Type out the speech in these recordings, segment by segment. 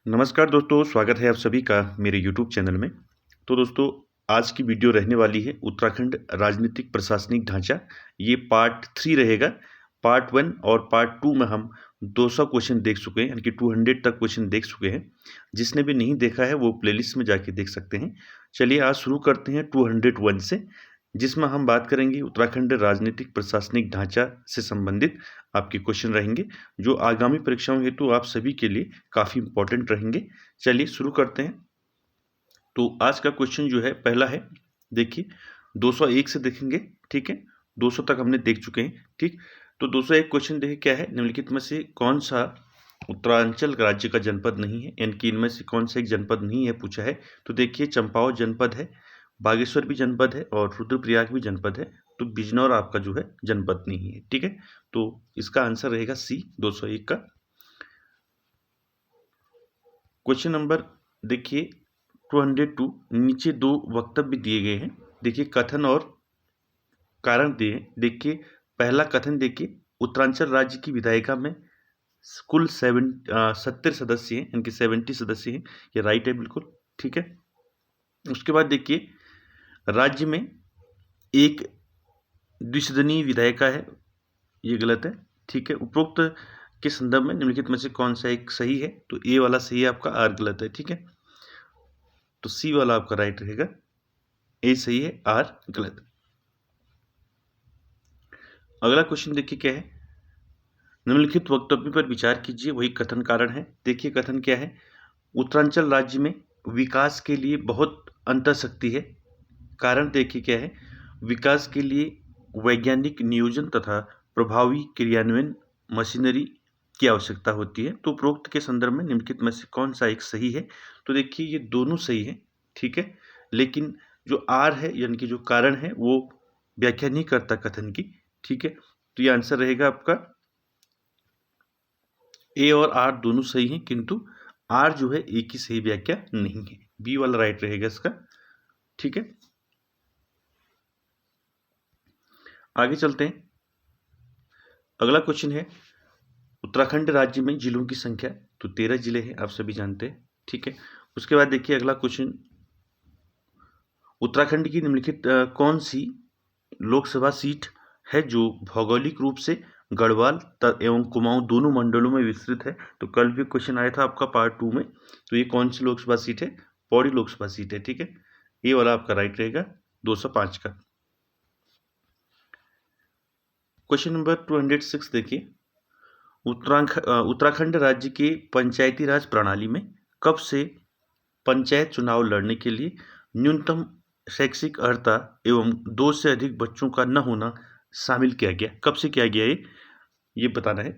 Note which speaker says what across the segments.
Speaker 1: नमस्कार दोस्तों, स्वागत है आप सभी का मेरे यूट्यूब चैनल में। तो दोस्तों, आज की वीडियो रहने वाली है उत्तराखंड राजनीतिक प्रशासनिक ढांचा। ये पार्ट 3 रहेगा। पार्ट 1 और पार्ट 2 में हम 200 क्वेश्चन देख चुके हैं, यानी कि 200 तक क्वेश्चन देख चुके हैं। जिसने भी नहीं देखा है वो प्लेलिस्ट में जाके देख सकते हैं। चलिए आज शुरू करते हैं 201 से, जिसमें हम बात करेंगे उत्तराखंड राजनीतिक प्रशासनिक ढांचा से संबंधित आपके क्वेश्चन रहेंगे, जो आगामी परीक्षाओं हेतु आप सभी के लिए काफ़ी इंपॉर्टेंट रहेंगे। चलिए शुरू करते हैं। तो आज का क्वेश्चन जो है पहला है, देखिए 201 से देखेंगे, ठीक है। 200 तक हमने देख चुके हैं, ठीक। तो 201 क्वेश्चन देखिए क्या है, निम्नलिखित में से कौन सा उत्तरांचल राज्य का जनपद नहीं है, यानी कि इनमें से कौन सा एक जनपद नहीं है पूछा है। तो देखिए चंपावत जनपद है, बागेश्वर भी जनपद है और रुद्रप्रयाग भी जनपद है। तो बिजनौर आपका जो है जनपद नहीं है, ठीक है। तो इसका आंसर रहेगा सी 201 का। क्वेश्चन नंबर देखिए 202, नीचे दो वक्तव्य दिए गए हैं। देखिए कथन और कारण दिए। देखिए पहला कथन देखिए, उत्तरांचल राज्य की विधायिका में कुल 70 सदस्य हैं, इनके 70 सदस्य हैं। ये राइट है बिल्कुल, ठीक है। उसके बाद देखिए राज्य में एक द्विसदनीय विधायिका है, ये गलत है, ठीक है। उपरोक्त के संदर्भ में निम्नलिखित में से कौन सा एक सही है। तो ए वाला सही है आपका, आर गलत है, ठीक है। तो सी वाला आपका राइट रहेगा, ए सही है, आर गलत। अगला क्वेश्चन देखिए क्या है, निम्नलिखित वक्तव्य पर विचार कीजिए, वही कथन कारण है। देखिए कथन क्या है, उत्तरांचल राज्य में विकास के लिए बहुत अंतःशक्ति है। कारण देखिए क्या है, विकास के लिए वैज्ञानिक नियोजन तथा प्रभावी क्रियान्वयन मशीनरी की आवश्यकता होती है। तो उपरोक्त के संदर्भ में निम्नलिखित में से कौन सा एक सही है। तो देखिए ये दोनों सही है, ठीक है। लेकिन जो आर है, यानी कि जो कारण है, वो व्याख्या नहीं करता कथन की, ठीक है। तो ये आंसर रहेगा आपका ए और आर दोनों सही हैं, किंतु आर जो है ए की सही व्याख्या नहीं है। बी वाला राइट रहेगा इसका, ठीक है। आगे चलते हैं। अगला क्वेश्चन है, उत्तराखंड राज्य में जिलों की संख्या। तो 13 जिले हैं, आप सभी जानते हैं, ठीक है। उसके बाद देखिए अगला क्वेश्चन, उत्तराखंड की निम्नलिखित कौन सी लोकसभा सीट है जो भौगोलिक रूप से गढ़वाल एवं कुमाऊं दोनों मंडलों में विस्तृत है। तो कल भी क्वेश्चन आया था आपका पार्ट 2 में। तो ये कौन सी लोकसभा सीट है, पौड़ी लोकसभा सीट है, ठीक है। ये वाला आपका राइट रहेगा 205 का। क्वेश्चन नंबर 206 देखिए, उत्तराखंड राज्य के पंचायती राज प्रणाली में कब से पंचायत चुनाव लड़ने के लिए न्यूनतम शैक्षिक अर्हता एवं 2 से अधिक बच्चों का न होना शामिल किया गया। कब से किया गया ये बताना है।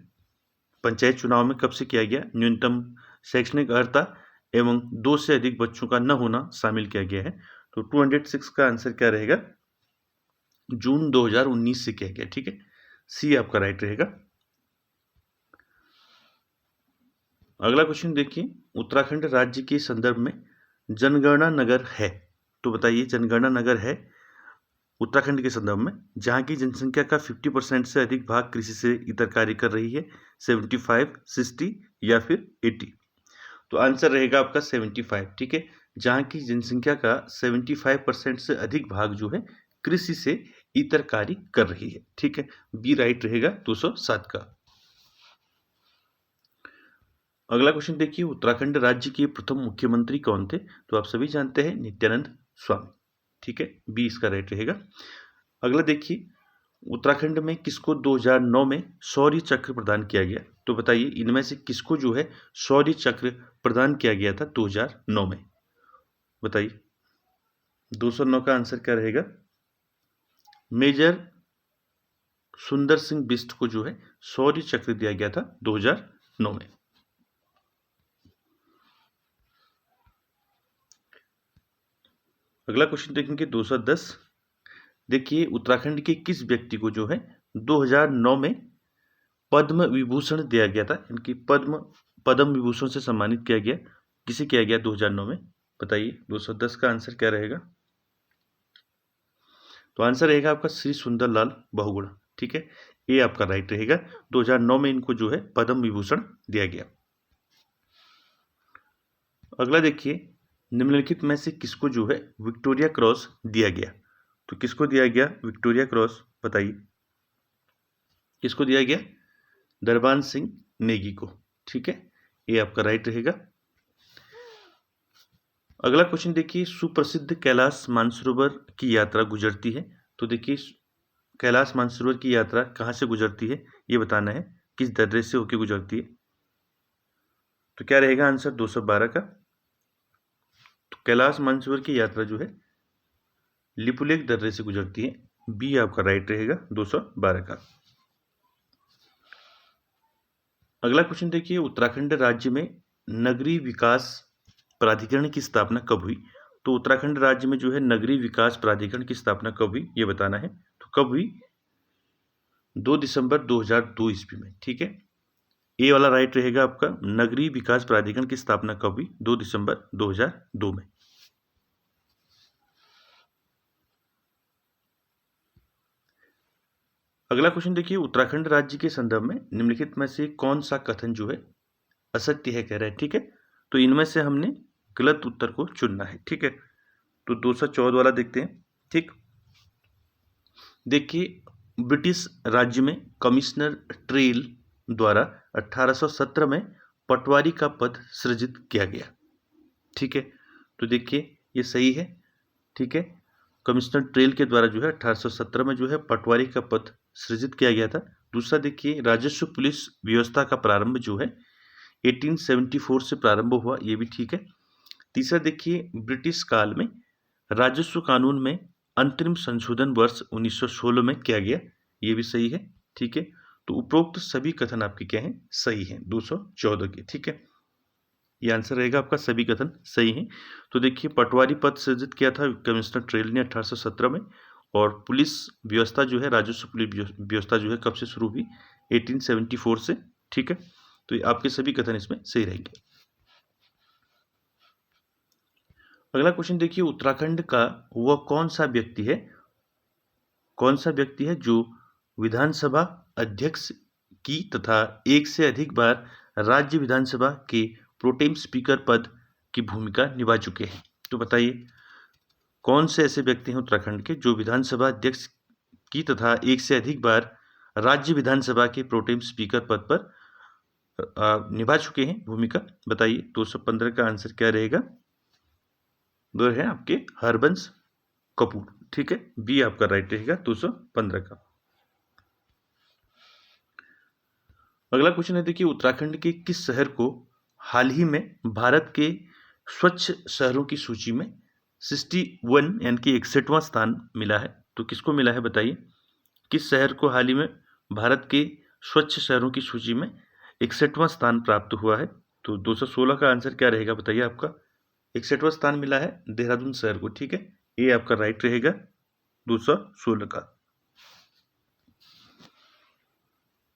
Speaker 1: पंचायत चुनाव में कब से किया गया, न्यूनतम शैक्षणिक अर्हता एवं 2 से अधिक बच्चों का न होना शामिल किया गया है। तो 206 का आंसर क्या रहेगा, जून 2019 से किया गया, ठीक है। सी आपका राइट रहेगा। अगला क्वेश्चन देखिए, उत्तराखंड राज्य के संदर्भ में जनगणना नगर है। तो बताइए जनगणना नगर है उत्तराखंड के संदर्भ में जहाँ की जनसंख्या का 50% से अधिक भाग कृषि से इतर कार्य कर रही है, 75, 60 या फिर 80। तो आंसर रहेगा आपका 75, ठीक है। जहाँ की जनसंख्या का 75% से अधिक भाग जो है कृषि से इतर कार्य कर रही है, ठीक है। बी राइट रहेगा 207 का। अगला क्वेश्चन देखिए, उत्तराखंड राज्य के प्रथम मुख्यमंत्री कौन थे। तो आप सभी जानते हैं नित्यानंद स्वामी, ठीक है। बी इसका राइट रहेगा। अगला देखिए, उत्तराखंड में किसको 2009 में शौर्य चक्र प्रदान किया गया। तो बताइए इनमें से किसको जो है शौर्य चक्र प्रदान किया गया था 2009 में। बताइए 209 का आंसर क्या रहेगा, मेजर सुंदर सिंह बिष्ट को जो है शौर्य चक्र दिया गया था 2009 में। अगला क्वेश्चन देखेंगे 210। देखिए उत्तराखंड के किस व्यक्ति को जो है 2009 में पद्म विभूषण दिया गया था, इनकी पद्म विभूषण से सम्मानित किया गया। किसे किया गया 2009 में, बताइए 210 का आंसर क्या रहेगा। तो आंसर रहेगा आपका श्री सुंदरलाल बहुगुणा, ठीक है। ये आपका राइट रहेगा, 2009 में इनको जो है पद्म विभूषण दिया गया। अगला देखिए, निम्नलिखित में से किसको जो है विक्टोरिया क्रॉस दिया गया? तो किसको दिया गया विक्टोरिया क्रॉस, बताइए किसको दिया गया? दरबान सिंह नेगी को। ठीक है, ये आपका राइट रहेगा। अगला क्वेश्चन देखिए, सुप्रसिद्ध कैलाश मानसरोवर की यात्रा गुजरती है। तो देखिए, कैलाश मानसरोवर की यात्रा कहाँ से गुजरती है ये बताना है, किस दर्रे से होकर गुजरती है। तो क्या रहेगा आंसर 212 का। तो कैलाश मानसरोवर की यात्रा जो है लिपुलेख दर्रे से गुजरती है, बी आपका राइट रहेगा 212 का। अगला क्वेश्चन देखिए, उत्तराखंड राज्य में नगरीय विकास प्राधिकरण की स्थापना कब हुई? तो उत्तराखंड राज्य में जो है नगरीय विकास प्राधिकरण की स्थापना कब हुई ये बताना है। तो कब हुई? 2 दिसंबर 2002 ईस्वी में। ठीक है, ए वाला राइट रहेगा आपका। नगरीय विकास प्राधिकरण की स्थापना कब हुई? 2 दिसंबर 2002 में। अगला क्वेश्चन देखिए, उत्तराखंड राज्य के संदर्भ में निम्नलिखित में से कौन सा कथन जो है असत्य है कह रहा है। ठीक है, तो इनमें से हमने गलत उत्तर को चुनना है। ठीक है, तो 214 वाला देखते हैं। ठीक, देखिए, ब्रिटिश राज्य में कमिश्नर ट्रेल द्वारा 1817 में पटवारी का पद सृजित किया गया। ठीक है, तो देखिए ये सही है। ठीक है, कमिश्नर ट्रेल के द्वारा जो है 1817 में जो है पटवारी का पद सृजित किया गया था। दूसरा देखिए, राजस्व पुलिस व्यवस्था का प्रारंभ जो है 1874 से प्रारंभ हुआ, ये भी ठीक है। तीसरा देखिए, ब्रिटिश काल में राजस्व कानून में अंतरिम संशोधन वर्ष 1916 में किया गया, ये भी सही है। ठीक है, तो उपरोक्त सभी कथन आपके क्या हैं? सही हैं 214 के। ठीक है, ये आंसर रहेगा आपका, सभी कथन सही हैं। तो देखिए, पटवारी पद सृजित किया था कमिश्नर ट्रेल ने 1817 में, और पुलिस व्यवस्था जो है, राजस्व पुलिस व्यवस्था जो है कब से शुरू हुई? 1874 से। ठीक है, तो आपके सभी कथन इसमें सही रहेंगे। अगला क्वेश्चन देखिए, उत्तराखंड का वह कौन सा व्यक्ति है जो विधानसभा अध्यक्ष की तथा एक से अधिक बार राज्य विधानसभा के प्रोटेम स्पीकर पद की भूमिका निभा चुके हैं? तो बताइए कौन से ऐसे व्यक्ति हैं उत्तराखंड के जो विधानसभा अध्यक्ष की तथा एक से अधिक बार राज्य विधानसभा के प्रोटेम स्पीकर पद पर निभा चुके हैं भूमिका? बताइए 215 का आंसर क्या रहेगा? दो है आपके हरबंस कपूर। ठीक है, बी आपका राइट रहेगा 215 का। अगला क्वेश्चन है देखिए, उत्तराखंड के किस शहर को हाल ही में भारत के स्वच्छ शहरों की सूची में 61 यानी कि 61वां स्थान मिला है? तो किसको मिला है बताइए, किस शहर को हाल ही में भारत के स्वच्छ शहरों की सूची में 61वां स्थान प्राप्त हुआ है? तो 216 का आंसर क्या रहेगा बताइए आपका? 61वां स्थान मिला है देहरादून शहर को। ठीक है, ये आपका राइट रहेगा 216 का।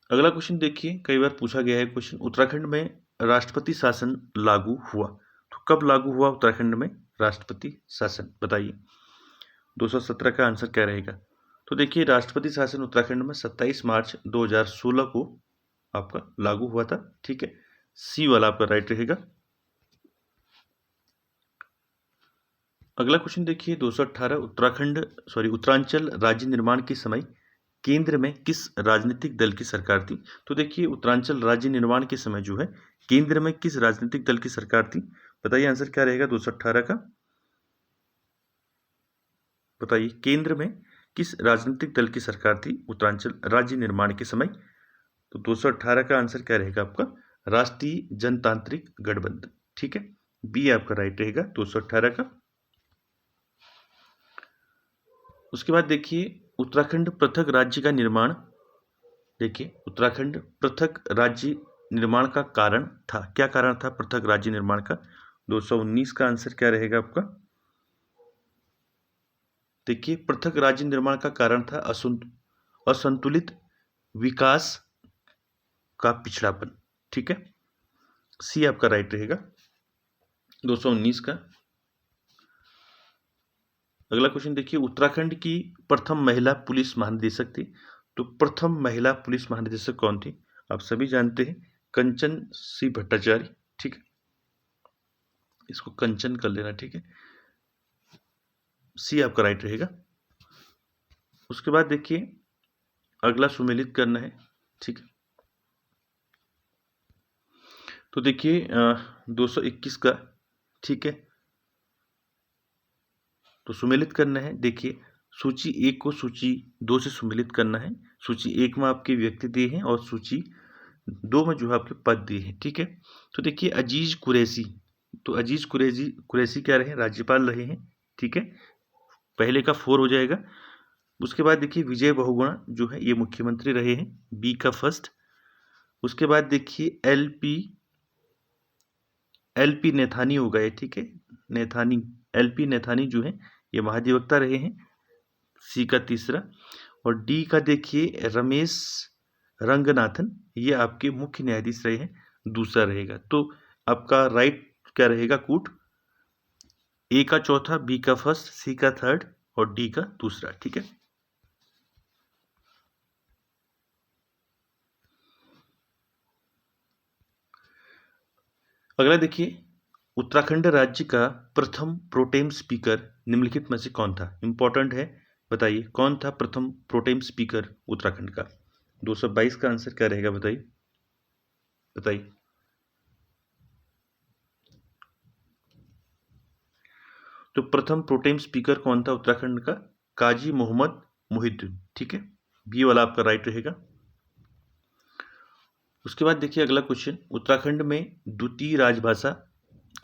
Speaker 1: अगला क्वेश्चन देखिए, कई बार पूछा गया है क्वेश्चन, उत्तराखंड में राष्ट्रपति शासन लागू हुआ, तो कब लागू हुआ उत्तराखंड में राष्ट्रपति शासन? बताइए 217 का आंसर क्या रहेगा? तो देखिए, राष्ट्रपति शासन उत्तराखंड में 27 मार्च 2016 को आपका लागू हुआ था। ठीक है, सी वाला आपका राइट रहेगा। अगला क्वेश्चन देखिए 218, उत्तरांचल राज्य निर्माण के समय केंद्र में किस राजनीतिक दल की सरकार थी? तो देखिए, उत्तरांचल राज्य निर्माण के समय जो है केंद्र में किस राजनीतिक दल की सरकार थी? बताइए आंसर क्या रहेगा 218 का? बताइए केंद्र में किस राजनीतिक दल की सरकार थी उत्तरांचल राज्य निर्माण के समय? तो 218 का आंसर क्या रहेगा आपका? राष्ट्रीय जनतांत्रिक गठबंधन। ठीक है, बी आपका राइट रहेगा 218 का। उसके बाद देखिए, उत्तराखंड पृथक राज्य का निर्माण, देखिए उत्तराखंड पृथक राज्य निर्माण का कारण था, क्या कारण था पृथक राज्य निर्माण का? 219 का आंसर क्या रहेगा आपका? देखिए, पृथक राज्य निर्माण का कारण था असंतुलित विकास का पिछड़ापन। ठीक है, सी आपका राइट रहेगा 219 का। अगला क्वेश्चन देखिए, उत्तराखंड की प्रथम महिला पुलिस महानिदेशक थी, तो प्रथम महिला पुलिस महानिदेशक कौन थी? आप सभी जानते हैं, कंचन सी भट्टाचार्य। ठीक है, इसको कंचन कर लेना, ठीक है। सी आपका राइट रहेगा। उसके बाद देखिए अगला सुमेलित करना है, ठीक है। तो देखिए 221 का, ठीक है। तो सुमेलित करना है। देखिए सूची 1 को सूची 2 से सुमेलित करना है। सूची 1 में आपके व्यक्ति दिए हैं और सूची 2 में जो है आपके पद दिए हैं, ठीक है। तो देखिए अजीज कुरैशी, तो अजीज कुरैशी क्या रहे? राज्यपाल रहे हैं, ठीक है। पहले का 4 हो जाएगा। उसके बाद देखिए विजय बहुगुणा जो है ये मुख्यमंत्री रहे हैं, बी का फर्स्ट। उसके बाद देखिए एलपी नेथानी हो गए, ठीक है। नेथानी, एलपी नेथानी जो है ये महाधिवक्ता रहे हैं, सी का तीसरा। और डी का देखिए रमेश रंगनाथन, ये आपके मुख्य न्यायाधीश रहे हैं, दूसरा रहेगा। तो आपका राइट क्या रहेगा? कूट, ए का चौथा, बी का फर्स्ट, सी का थर्ड और डी का दूसरा, ठीक है। अगला देखिए उत्तराखंड राज्य का प्रथम प्रोटेम स्पीकर निम्नलिखित में से कौन था? इंपॉर्टेंट है, बताइए कौन था प्रथम प्रोटेम स्पीकर उत्तराखंड का? 222 का आंसर क्या रहेगा? बताइए बताइए। तो प्रथम प्रोटेम स्पीकर कौन था उत्तराखंड का? काजी मोहम्मद मोहिद्दीन, ठीक है। बी वाला आपका राइट रहेगा। उसके बाद देखिए अगला क्वेश्चन, उत्तराखंड में द्वितीय राजभाषा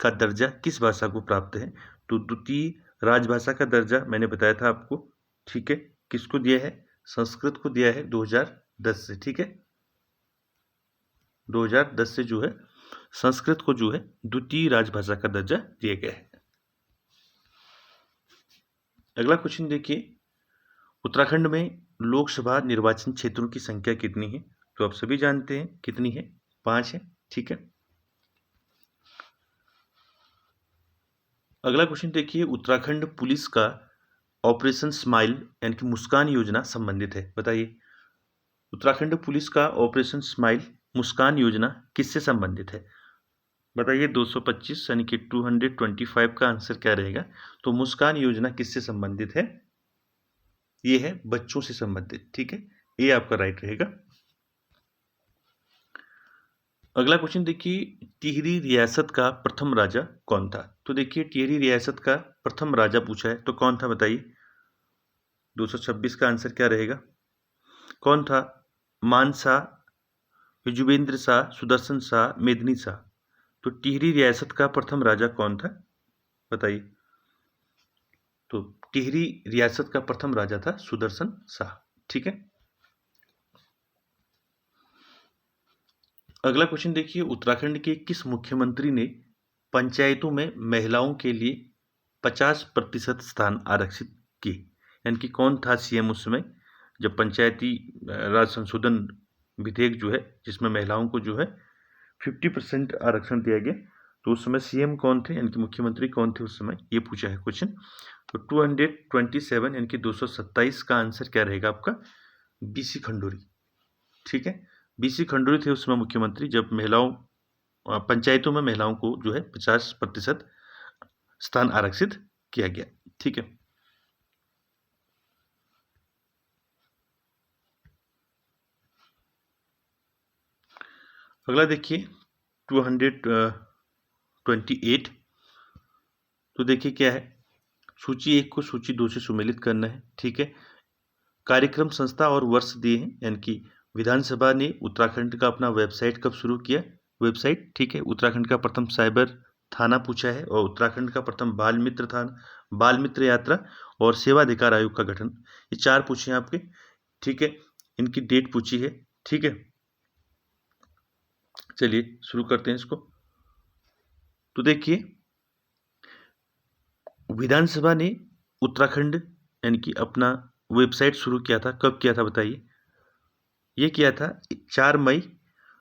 Speaker 1: का दर्जा किस भाषा को प्राप्त है? तो द्वितीय राजभाषा का दर्जा मैंने बताया था आपको, ठीक है। किसको दिया है? संस्कृत को दिया है 2010 से, ठीक है। 2010 से जो है संस्कृत को जो है द्वितीय राजभाषा का दर्जा दिया गया है। अगला क्वेश्चन देखिए, उत्तराखंड में लोकसभा निर्वाचन क्षेत्रों की संख्या कितनी है? तो आप सभी जानते हैं कितनी है, 5 है, ठीक है। अगला क्वेश्चन देखिए, उत्तराखंड पुलिस का ऑपरेशन स्माइल यानी कि मुस्कान योजना संबंधित है, बताइए। उत्तराखंड पुलिस का ऑपरेशन स्माइल मुस्कान योजना किससे संबंधित है? बताइए 225 यानी कि 225 का आंसर क्या रहेगा? तो मुस्कान योजना किससे संबंधित है? ये है बच्चों से संबंधित, ठीक है। ये आपका राइट रहेगा। अगला क्वेश्चन देखिए, टिहरी रियासत का प्रथम राजा कौन था? तो देखिए टिहरी रियासत का प्रथम राजा पूछा है, तो कौन था बताइए। 226 का आंसर क्या रहेगा? कौन था? मान शाह, युजवेंद्र शाह, सुदर्शन शाह, मेदिनी शाह। तो टिहरी रियासत का प्रथम राजा कौन था? बताइए। तो टिहरी रियासत का प्रथम राजा था सुदर्शन शाह, ठीक है। अगला क्वेश्चन देखिए, उत्तराखंड के किस मुख्यमंत्री ने पंचायतों में महिलाओं के लिए 50% स्थान आरक्षित किए? यानी कि कौन था सीएम उस समय जब पंचायती राज संशोधन विधेयक जो है जिसमें महिलाओं को जो है 50% आरक्षण दिया गया, तो उस समय सीएम कौन थे यानी कि मुख्यमंत्री कौन थे उस समय, ये पूछा है क्वेश्चन। तो 227 यानी कि 227 का आंसर क्या रहेगा आपका? बीसी खंडूरी, ठीक है। बीसी खंडूरी थे उस समय मुख्यमंत्री जब महिलाओं पंचायतों में महिलाओं को जो है 50% स्थान आरक्षित किया गया, ठीक है। अगला देखिए 228, तो देखिए क्या है, सूची 1 को सूची 2 से सुमेलित करना है, ठीक है। कार्यक्रम संस्था और वर्ष दिए हैं, यानी कि विधानसभा ने उत्तराखंड का अपना वेबसाइट कब शुरू किया? वेबसाइट, ठीक है। उत्तराखंड का प्रथम साइबर थाना पूछा है और उत्तराखंड का प्रथम बाल मित्र थाना, बाल मित्र यात्रा और सेवा अधिकार आयोग का गठन, ये 4 पूछे हैं आपके, ठीक है। इनकी डेट पूछी है, ठीक है। चलिए शुरू करते हैं इसको। तो देखिए विधानसभा ने उत्तराखंड यानी कि अपना वेबसाइट शुरू किया था, कब किया था बताइए? ये किया था 4 मई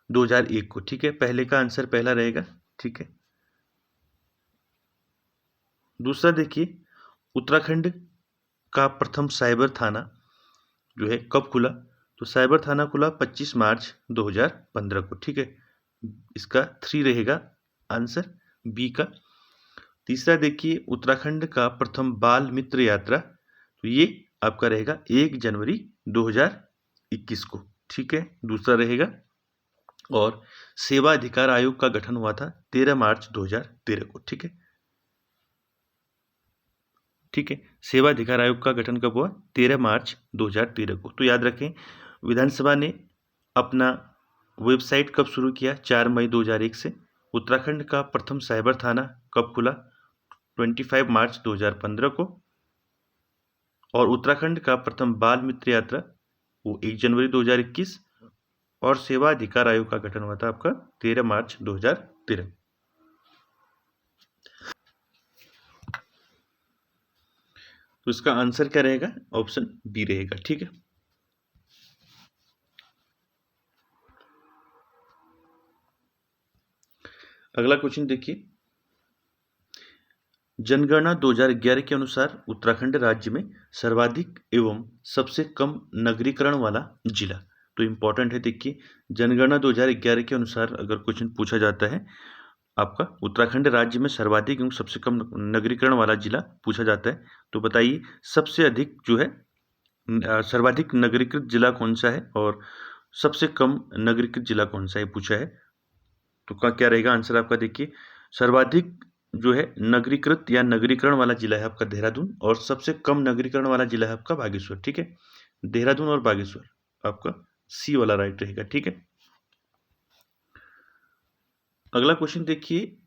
Speaker 1: 2001 को, ठीक है। पहले का आंसर पहला रहेगा, ठीक है। दूसरा देखिए, उत्तराखंड का प्रथम साइबर थाना जो है कब खुला? तो साइबर थाना खुला 25 मार्च 2015 को, ठीक है। इसका 3 रहेगा आंसर बी का। तीसरा देखिए उत्तराखंड का प्रथम बाल मित्र यात्रा, तो ये आपका रहेगा 1 जनवरी 2021 को, ठीक है, दूसरा रहेगा। और सेवा अधिकार आयोग का गठन हुआ था 13 मार्च 2013 को, ठीक है, ठीक है, सेवा अधिकार आयोग का गठन कब हुआ? 13 मार्च 2013 को। तो याद रखें, विधानसभा ने अपना वेबसाइट कब शुरू किया? 4 मई 2001 से। उत्तराखंड का प्रथम साइबर थाना कब खुला? 25 मार्च 2015 को। और उत्तराखंड का प्रथम बाल मित्र यात्रा वो 1 जनवरी 2021। और सेवा अधिकार आयोग का गठन हुआ था आपका 13 मार्च 2013। तो इसका आंसर क्या रहेगा? ऑप्शन बी रहेगा, ठीक है। अगला क्वेश्चन देखिए, जनगणना 2011 के अनुसार उत्तराखंड राज्य में सर्वाधिक एवं सबसे कम नगरीकरण वाला जिला। तो इंपॉर्टेंट है, देखिए जनगणना 2011 के अनुसार अगर क्वेश्चन पूछा जाता है आपका उत्तराखंड राज्य में सर्वाधिक एवं सबसे कम नगरीकरण वाला जिला पूछा जाता है, तो बताइए सबसे अधिक जो है सर्वाधिक नगरीकृत जिला कौन सा है और सबसे कम नगरीकृत जिला कौन सा है पूछा है। तो क्या रहेगा आंसर आपका? देखिए सर्वाधिक जो है नगरीकृत या नगरीकरण वाला जिला है आपका देहरादून, और सबसे कम नगरीकरण वाला जिला है आपका बागेश्वर, ठीक है, देहरादून और बागेश्वर आपका सी वाला राइट रहेगा, ठीक है। अगला क्वेश्चन देखिए,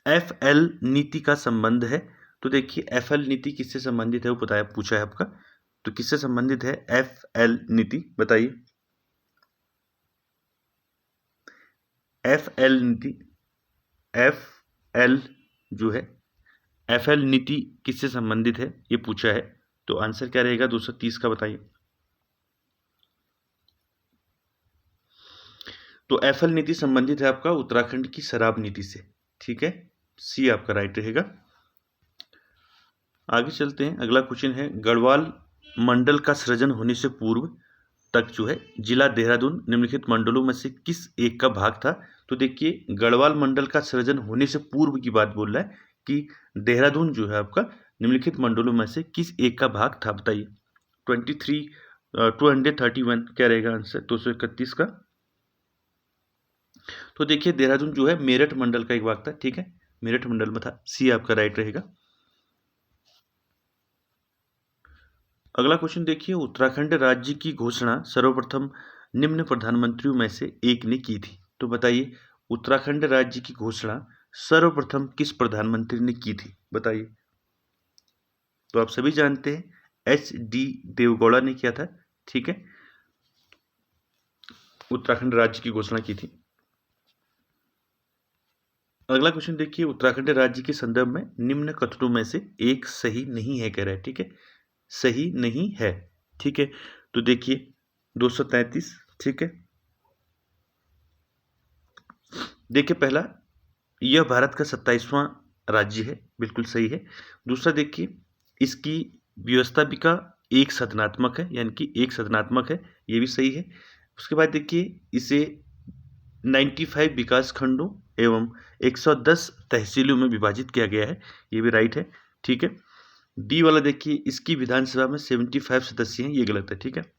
Speaker 1: एफएल नीति का संबंध है, तो देखिए एफएल नीति किससे संबंधित है वो बताया पूछा है आपका, तो किससे संबंधित है एफएल नीति? बताइए एफएल नीति, एफएल जो है एफएल नीति किससे संबंधित है ये पूछा है, तो आंसर क्या रहेगा 230 का? बताइए। तो एफएल नीति संबंधित है आपका उत्तराखंड की शराब नीति से, ठीक है, सी आपका राइट रहेगा। आगे चलते हैं, अगला क्वेश्चन है, गढ़वाल मंडल का सृजन होने से पूर्व तक जो है जिला देहरादून निम्नलिखित मंडलों में से किस एक का भाग था? तो देखिए गढ़वाल मंडल का सृजन होने से पूर्व की बात बोल रहा है कि देहरादून जो है आपका निम्नलिखित मंडलों में से किस एक का भाग था? बताइए। 231 क्या रहेगा आंसर? 231 का। तो देखिए देहरादून जो है मेरठ मंडल का एक भाग था, ठीक है, मेरठ मंडल में था, सी आपका राइट रहेगा। अगला क्वेश्चन देखिए, उत्तराखंड राज्य की घोषणा सर्वप्रथम निम्न प्रधानमंत्रियों में से एक ने की थी, तो बताइए उत्तराखंड राज्य की घोषणा सर्वप्रथम किस प्रधानमंत्री ने की थी? बताइए। तो आप सभी जानते हैं HD देवगौड़ा ने किया था, ठीक है, उत्तराखंड राज्य की घोषणा की थी। अगला क्वेश्चन देखिए, उत्तराखंड राज्य के संदर्भ में निम्न कथनों में से एक सही नहीं है कह रहा है, ठीक है, सही नहीं है, ठीक है। तो देखिए 233, ठीक है, देखिए पहला, यह भारत का 27वां राज्य है, बिल्कुल सही है। दूसरा देखिए, इसकी व्यवस्थापिका एक सदनात्मक है, यानी कि एक सदनात्मक है, ये भी सही है। उसके बाद देखिए इसे 95 विकास खंडों एवं 110 तहसीलों में विभाजित किया गया है, ये भी राइट है, ठीक है। डी वाला देखिए, इसकी विधानसभा में 75 सदस्य हैं, ये गलत है, ठीक है,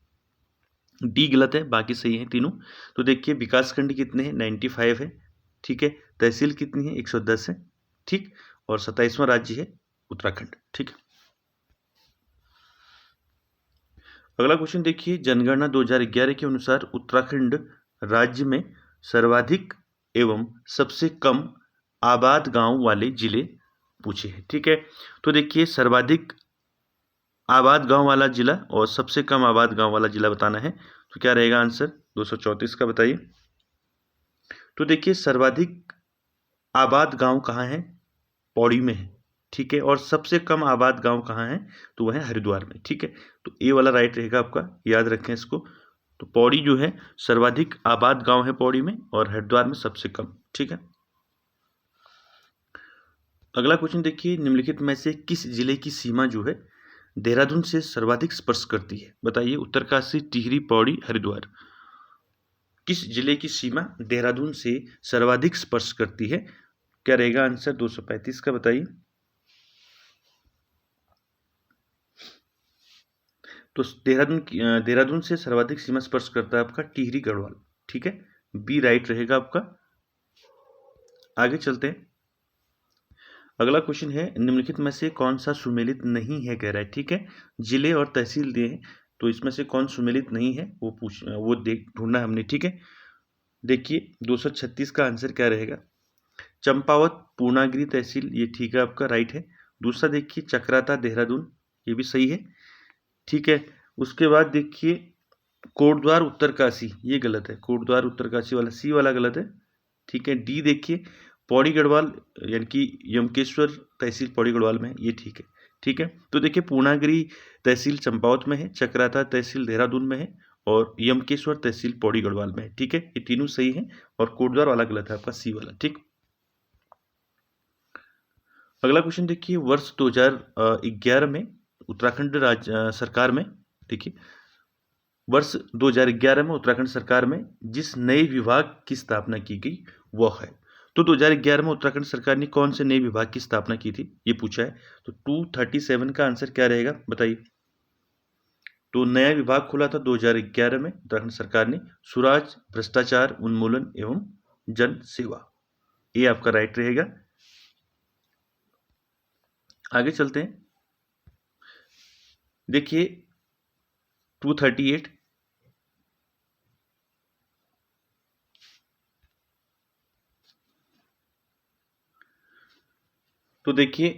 Speaker 1: डी गलत है, बाकी सही है तीनों। तो देखिए विकास खंड कितने हैं? 95 है, ठीक है, तहसील कितनी है? 110 है, ठीक, और 27वां राज्य है उत्तराखंड, ठीक है। अगला क्वेश्चन देखिए, जनगणना 2011 के अनुसार उत्तराखंड राज्य में सर्वाधिक एवं सबसे कम आबाद गांव वाले जिले पूछे हैं, ठीक है। तो देखिए सर्वाधिक आबाद गांव वाला जिला और सबसे कम आबाद गांव वाला जिला बताना है, तो क्या रहेगा आंसर? 234 का। बताइए। तो देखिए सर्वाधिक आबाद गांव कहाँ है? पौड़ी में है, ठीक है, और सबसे कम आबाद गांव कहाँ है? तो वह है हरिद्वार में, ठीक है। तो ए वाला राइट रहेगा आपका, याद रखें इसको। तो पौड़ी जो है सर्वाधिक आबाद गांव है पौड़ी में, और हरिद्वार में सबसे कम, ठीक है। अगला क्वेश्चन देखिए, निम्नलिखित में से किस जिले की सीमा जो है देहरादून से सर्वाधिक स्पर्श करती है? बताइए। उत्तरकाशी, टिहरी, पौड़ी, हरिद्वार, किस जिले की सीमा देहरादून से सर्वाधिक स्पर्श करती है? क्या रहेगा आंसर? 235 का। बताइए। तो देहरादून से सर्वाधिक सीमा स्पर्श करता है आपका टिहरी गढ़वाल, ठीक है, बी राइट रहेगा आपका। आगे चलते हैं। अगला क्वेश्चन है निम्नलिखित में से कौन सा सुमेलित नहीं है, कह रहा है, ठीक है। जिले और तहसील दिए हैं, तो इसमें से कौन सुमेलित नहीं है वो देख ढूंढना है हमने, ठीक है। देखिए 236 का आंसर क्या रहेगा। चंपावत पूर्णागिरी तहसील, ये ठीक है आपका, राइट है। दूसरा देखिए चक्राता देहरादून, ये भी सही है, ठीक है। उसके बाद देखिए कोटद्वार उत्तरकाशी, ये गलत है, कोटद्वार उत्तरकाशी वाला सी वाला गलत है, ठीक है। डी देखिए पौड़ी गढ़वाल यानी कि यमकेश्वर तहसील पौड़ी गढ़वाल में है, ये ठीक है, ठीक है। तो देखिए पूर्णागिरी तहसील चंपावत में है, चक्राता तहसील देहरादून में है और यमकेश्वर तहसील पौड़ी गढ़वाल में है, ठीक है। ये तीनों सही है और कोटद्वार वाला गलत है आपका सी वाला, ठीक। अगला क्वेश्चन देखिए वर्ष 2011 में उत्तराखंड राज्य सरकार में, देखिए वर्ष 2011 में उत्तराखंड सरकार में जिस नए विभाग की स्थापना की गई वह है। तो 2011 में उत्तराखंड सरकार ने कौन से नए विभाग की स्थापना की थी, ये पूछा है। तो 237 का आंसर क्या रहेगा बताइए। तो नया विभाग खुला था 2011 में उत्तराखंड सरकार ने, सुराज, भ्रष्टाचार उन्मूलन एवं जन सेवा, ये आपका राइट रहेगा। आगे चलते हैं। देखिए 238, तो देखिए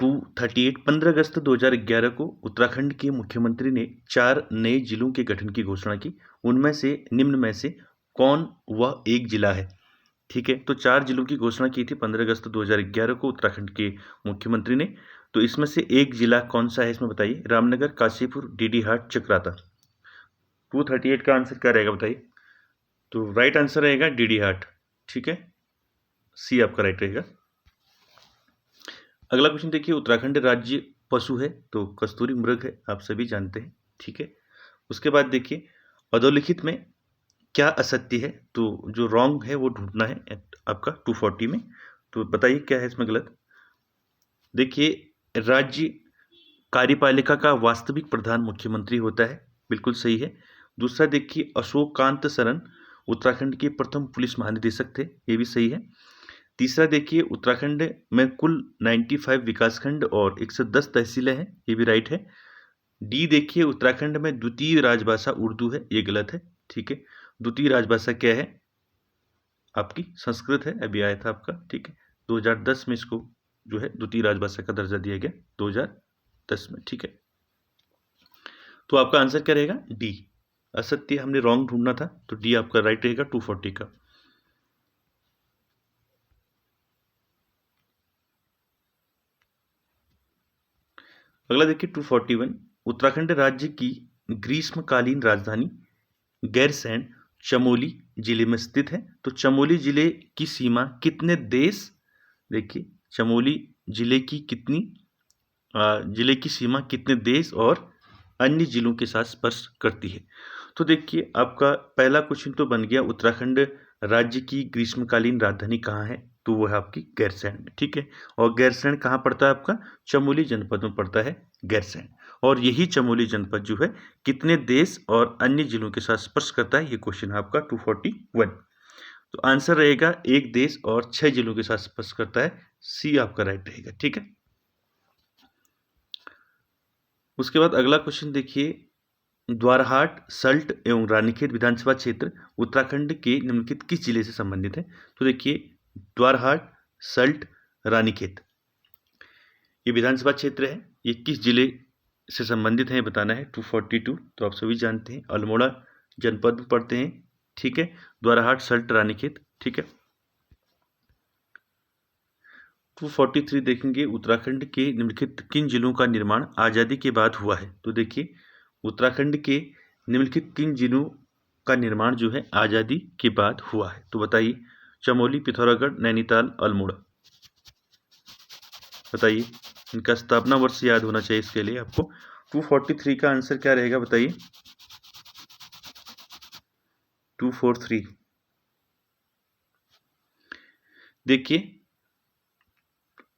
Speaker 1: 238 15 अगस्त 2011 को उत्तराखंड के मुख्यमंत्री ने 4 नए जिलों के गठन की घोषणा की। उनमें से निम्न में से कौन वह एक जिला है, ठीक है। तो 4 जिलों की घोषणा की थी 15 अगस्त 2011 को उत्तराखंड के मुख्यमंत्री ने। तो इसमें से एक जिला कौन सा है इसमें बताइए। रामनगर, काशीपुर, डीडीहाट, चकराता। 238 का आंसर क्या रहेगा बताइए। तो राइट आंसर रहेगा डीडीहाट, ठीक है, सी आपका राइट रहेगा। अगला क्वेश्चन देखिए उत्तराखंड राज्य पशु है तो कस्तूरी मृग है, आप सभी जानते हैं, ठीक है। उसके बाद देखिए अधोलिखित में क्या असत्य है, तो जो रॉन्ग है वो ढूंढना है आपका 240 में। तो बताइए क्या है इसमें गलत। देखिए राज्य कार्यपालिका का वास्तविक प्रधान मुख्यमंत्री होता है, बिल्कुल सही है। दूसरा देखिए अशोक कांत सरन उत्तराखंड के प्रथम पुलिस महानिदेशक थे, ये भी सही है। तीसरा देखिए उत्तराखंड में कुल 95 विकासखंड और 110 तहसीलें हैं, ये भी राइट है। डी देखिए उत्तराखंड में द्वितीय राजभाषा उर्दू है, ये गलत है, ठीक है। द्वितीय राजभाषा क्या है आपकी संस्कृत है, अभी आया था आपका, ठीक है। 2010 में इसको जो है द्वितीय राजभाषा का दर्जा दिया गया 2010 में, ठीक है। तो आपका आंसर क्या रहेगा डी। असत्य हमने रॉन्ग ढूंढना था, तो डी आपका राइट रहेगा 240 का। अगला देखिए 241 उत्तराखंड राज्य की ग्रीष्मकालीन राजधानी गैरसैंण चमोली जिले में स्थित है। तो चमोली जिले की सीमा कितने देश, देखिए चमोली जिले की जिले की सीमा कितने देश और अन्य जिलों के साथ स्पर्श करती है। तो देखिए आपका पहला क्वेश्चन तो बन गया उत्तराखंड राज्य की ग्रीष्मकालीन राजधानी कहाँ है, तो वो है आपकी गैरसैंण में, ठीक है। और गैरसैंण कहाँ पड़ता है आपका, चमोली जनपद में पड़ता है गैरसैंण। और यही चमोली जनपद जो है कितने देश और अन्य जिलों के साथ स्पर्श करता है, ये क्वेश्चन है आपका 241। तो आंसर रहेगा एक देश और 6 जिलों के साथ स्पर्श करता है, सी आपका राइट रहेगा, ठीक है। उसके बाद अगला क्वेश्चन देखिए द्वारहाट, सल्ट एवं रानीखेत विधानसभा क्षेत्र उत्तराखंड के निम्नलिखित किस जिले से संबंधित है। तो देखिए द्वारहाट, सल्ट, रानीखेत ये विधानसभा क्षेत्र है, ये किस जिले से संबंधित है बताना है 242। तो आप सभी जानते हैं अल्मोड़ा जनपद में पड़ते हैं, ठीक है। द्वारहाट, सल्ट, रानीखेत, ठीक है। 243 देखेंगे उत्तराखंड के निम्नलिखित किन जिलों का निर्माण आज़ादी के बाद हुआ है। तो देखिए उत्तराखंड के निम्नलिखित किन जिलों का निर्माण जो है आज़ादी के बाद हुआ है, तो बताइए। चमोली, पिथौरागढ़, नैनीताल, अल्मोड़ा, बताइए। इनका स्थापना वर्ष याद होना चाहिए इसके लिए आपको। 243 का आंसर क्या रहेगा बताइए। 243 देखिए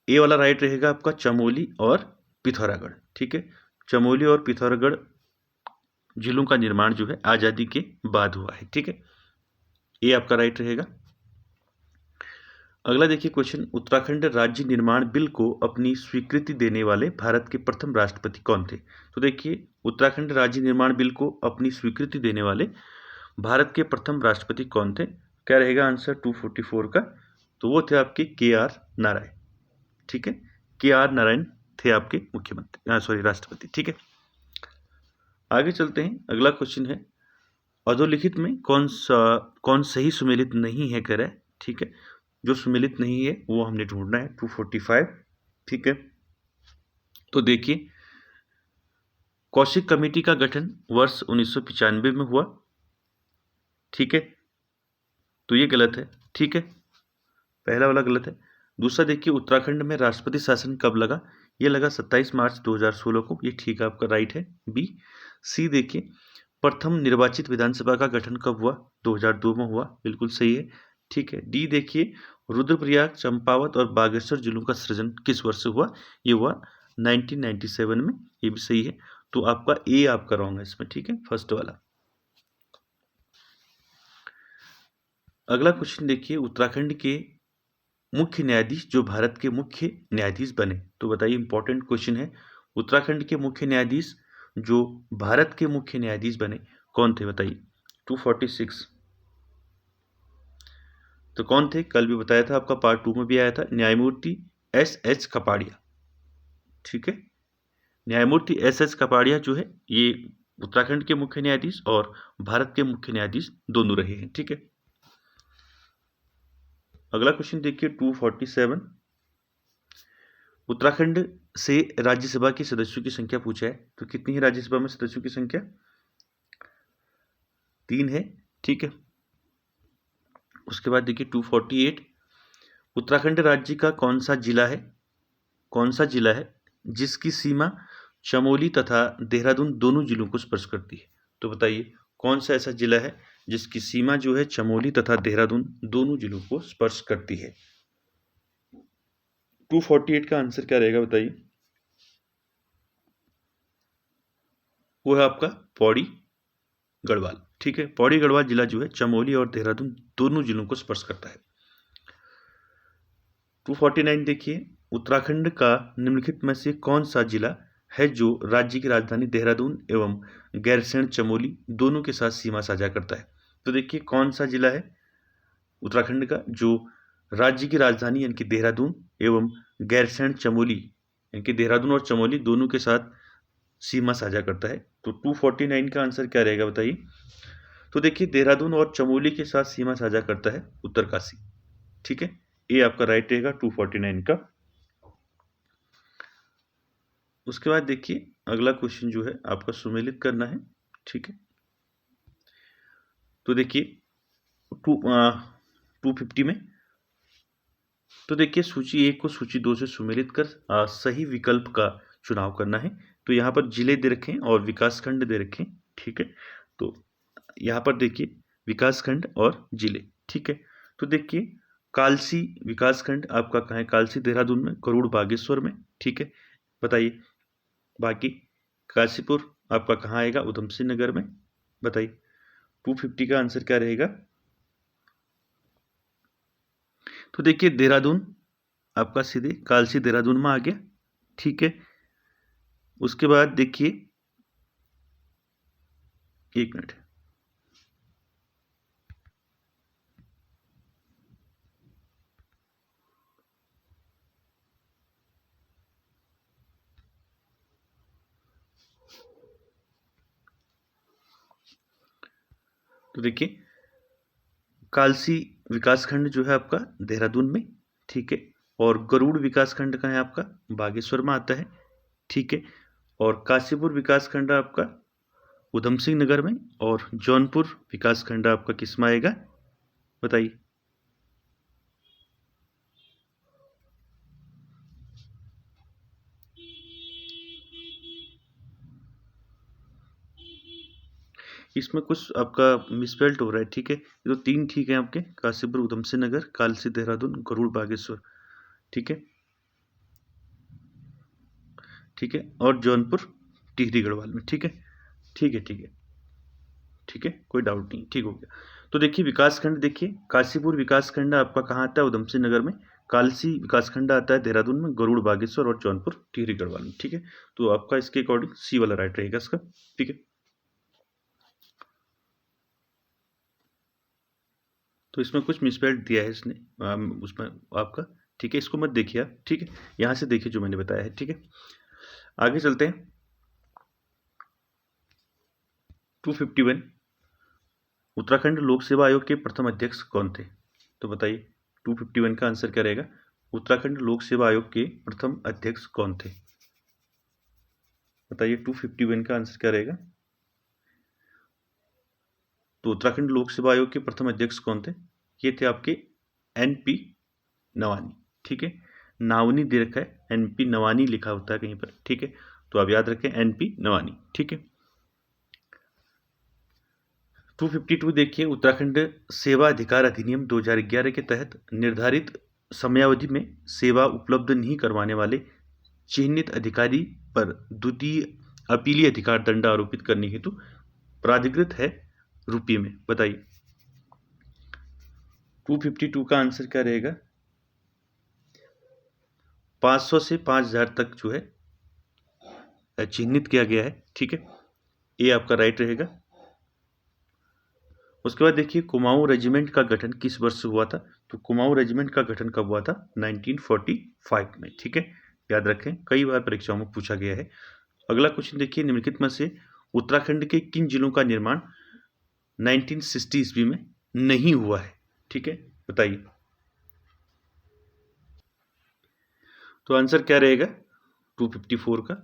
Speaker 1: ए वाला राइट रहेगा आपका चमोली और पिथौरागढ़, ठीक है। चमोली और पिथौरागढ़ जिलों का निर्माण जो है आज़ादी के बाद हुआ है। ठीक है, ये आपका राइट रहेगा। अगला देखिए क्वेश्चन, उत्तराखंड राज्य निर्माण बिल को अपनी स्वीकृति देने वाले भारत के प्रथम राष्ट्रपति कौन थे? तो देखिए, उत्तराखंड राज्य निर्माण बिल को अपनी स्वीकृति देने वाले भारत के प्रथम राष्ट्रपति कौन थे? क्या रहेगा आंसर 244 का? तो वो थे आपके KR नारायण। ठीक है, KR नारायण थे आपके मुख्यमंत्री, राष्ट्रपति। ठीक है, आगे चलते हैं। अगला क्वेश्चन है, अधोलिखित में कौन सही सुमेलित नहीं है, कह रहा है। ठीक है, जो सुमेलित नहीं है वो हमने ढूंढना है, 245। ठीक है, तो देखिए, कौशिक कमेटी का गठन वर्ष 1995 में हुआ। ठीक है, तो ये गलत है। ठीक है, पहला वाला गलत है। दूसरा देखिए, उत्तराखंड में राष्ट्रपति शासन कब लगा? ये लगा 27 मार्च 2016 को। ये ठीक है, आपका राइट है, बी। सी देखिए, प्रथम निर्वाचित विधानसभा का गठन कब हुआ? 2002 में हुआ, बिल्कुल सही है। ठीक है, डी देखिए, रुद्रप्रयाग, चंपावत और बागेश्वर जिलों का सृजन किस वर्ष से हुआ? ये हुआ 1997 में, ये भी सही है। तो आपका ए आपका रॉन्ग है इसमें। ठीक है, फर्स्ट वाला। अगला क्वेश्चन देखिए, उत्तराखंड के मुख्य न्यायाधीश जो भारत के मुख्य न्यायाधीश बने, तो बताइए, इंपॉर्टेंट क्वेश्चन है। उत्तराखंड के मुख्य न्यायाधीश जो भारत के मुख्य न्यायाधीश बने कौन थे, बताइए। 246। तो कौन थे? कल भी बताया था, आपका पार्ट 2 में भी आया था, न्यायमूर्ति SH कपाड़िया। ठीक है, न्यायमूर्ति SH कपाड़िया जो है ये उत्तराखंड के मुख्य न्यायाधीश और भारत के मुख्य न्यायाधीश दोनों रहे हैं। ठीक है, अगला क्वेश्चन देखिए, 247। उत्तराखंड से राज्यसभा के सदस्यों की संख्या पूछा है, तो कितनी है राज्यसभा में सदस्यों की संख्या? 3 है। ठीक है, उसके बाद देखिए 248, उत्तराखंड राज्य का कौन सा जिला है जिसकी सीमा चमोली तथा देहरादून दोनों जिलों को स्पर्श करती है? तो बताइए, कौन सा ऐसा जिला है जिसकी सीमा जो है चमोली तथा देहरादून दोनों जिलों को स्पर्श करती है? 248 का आंसर क्या रहेगा, बताइए। वो है आपका पौड़ी गढ़वाल। ठीक है, पौड़ी गढ़वाल जिला जो है चमोली और देहरादून दोनों जिलों को स्पर्श करता है। 249 देखिए, उत्तराखंड का निम्नलिखित में से कौन सा जिला है जो राज्य की राजधानी देहरादून एवं गैरसैंण चमोली दोनों के साथ सीमा साझा करता है? तो देखिए, कौन सा जिला है उत्तराखंड का जो राज्य की राजधानी यानी कि देहरादून एवं गैरसैंण चमोली यानी कि देहरादून और चमोली दोनों के साथ सीमा साझा करता है? तो 249 का आंसर क्या रहेगा, बताइए। तो देखिए, देहरादून और चमोली के साथ सीमा साझा करता है उत्तरकाशी। ठीक है, ये आपका राइट रहेगा 249 का। उसके बाद देखिए, अगला क्वेश्चन जो है आपका सुमेलित करना है। ठीक है, तो देखिए 250 में, तो देखिए, सूची 1 को सूची 2 से सुमेलित कर सही विकल्प का चुनाव करना है। तो यहाँ पर जिले दे रखें और विकासखंड दे रखें। ठीक है, तो यहाँ पर देखिए विकासखंड और जिले। ठीक है, तो देखिए, कालसी विकासखंड आपका कहाँ है? कालसी देहरादून में, गरुड़ बागेश्वर में। ठीक है, बताइए। बाकी काशीपुर आपका कहाँ आएगा? उधम सिंह नगर में। बताइए, 250 का आंसर क्या रहेगा? तो देखिए, देहरादून आपका सीधे कालसी देहरादून में आ गया। ठीक है, उसके बाद देखिए, एक मिनट, तो देखिए, कालसी विकासखंड जो है आपका देहरादून में। ठीक है, और गरुड़ विकासखंड का है आपका बागेश्वर में आता है। ठीक है, और काशीपुर विकासखंड आपका उधम सिंह नगर में, और जौनपुर विकासखंड आपका किस में आएगा, बताइए। इसमें कुछ आपका मिसस्पेल्ड हो रहा है। ठीक है, ये तो 3 ठीक है आपके, काशीपुर, उधम सिंह नगर, कालसी देहरादून, गरुड़ बागेश्वर। ठीक है, ठीक है, और जौनपुर टिहरी गढ़वाल में। ठीक है, ठीक है, ठीक है, ठीक है, कोई डाउट नहीं, ठीक हो गया। तो देखिए विकासखंड, देखिए काशीपुर विकासखंड आपका कहाँ आता है, उधमसिंह नगर में। कालसी विकासखंड आता है देहरादून में, गरुड़ बागेश्वर और जौनपुर टिहरी गढ़वाल में। ठीक है, तो आपका इसके अकॉर्डिंग सी वाला राइट रहेगा इसका। ठीक है, तो इसमें कुछ मिसस्पेल्ड दिया है इसने उसमें आपका। ठीक है, इसको मत देखिए आप। ठीक है, यहाँ से देखिए जो मैंने बताया है। ठीक है, आगे चलते हैं। 251, उत्तराखंड लोक सेवा आयोग के प्रथम अध्यक्ष कौन थे? तो बताइए 251 का आंसर क्या रहेगा? उत्तराखंड लोक सेवा आयोग के प्रथम अध्यक्ष कौन थे? बताइए 251 का आंसर क्या रहेगा? तो उत्तराखंड लोक सेवा आयोग के प्रथम अध्यक्ष कौन थे? ये थे आपके NP नवानी। ठीक है, नावनी दे रखा है, NP नवानी लिखा होता है कहीं पर। ठीक है, तो आप याद रखें NP नवानी। ठीक है, 252 देखिए, उत्तराखंड सेवा अधिकार अधिनियम 2011 के तहत निर्धारित समयावधि में सेवा उपलब्ध नहीं करवाने वाले चिन्हित अधिकारी पर द्वितीय अपीलीय अधिकार दंड आरोपित करने हेतु प्राधिकृत है रुपये में। बताइए 252 का आंसर क्या रहेगा? 500 से 5000 तक जो है चिन्हित किया गया है। ठीक है, ये आपका राइट रहेगा। उसके बाद देखिए कुमाऊं रेजिमेंट का गठन किस वर्ष हुआ था? तो कुमाऊं रेजिमेंट का गठन कब हुआ था? 1945 में। ठीक है, याद रखें, कई बार परीक्षाओं में पूछा गया है। अगला क्वेश्चन देखिए, निम्नलिखित में से उत्तराखंड के किन जिलों का निर्माण 1960 ईस्वी में नहीं हुआ है? ठीक है, बताइए। तो आंसर क्या रहेगा 254 का?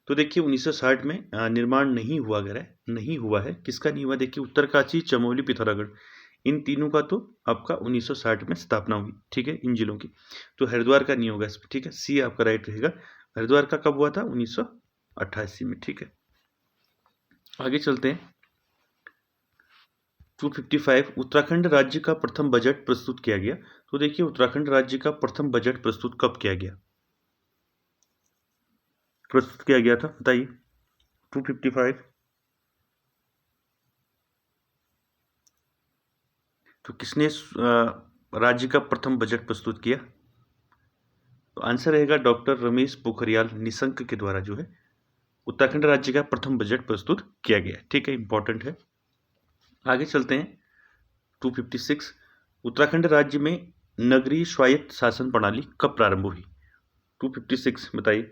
Speaker 1: तो देखिए 1960 में निर्माण नहीं हुआ, अगर है नहीं हुआ है, किसका नहीं हुआ? देखिए उत्तरकाशी, चमोली, पिथौरागढ़, इन तीनों का तो आपका 1960 में स्थापना हुई। ठीक है, इन जिलों की। तो हरिद्वार का नहीं होगा इसमें। ठीक है, सी आपका राइट रहेगा। हरिद्वार का कब हुआ था? 1988 में। ठीक है, आगे चलते हैं। 255, उत्तराखंड राज्य का प्रथम बजट प्रस्तुत किया गया। तो देखिए उत्तराखंड राज्य का प्रथम बजट प्रस्तुत कब किया गया, प्रस्तुत किया गया था? बताइए 255। तो किसने राज्य का प्रथम बजट प्रस्तुत किया? तो आंसर रहेगा डॉक्टर रमेश पोखरियाल निशंक के द्वारा जो है उत्तराखंड राज्य का प्रथम बजट प्रस्तुत किया गया। ठीक है, इंपॉर्टेंट है। आगे चलते हैं। 256, उत्तराखंड राज्य में नगरीय स्वायत्त शासन प्रणाली कब प्रारंभ हुई? 256 बताइए।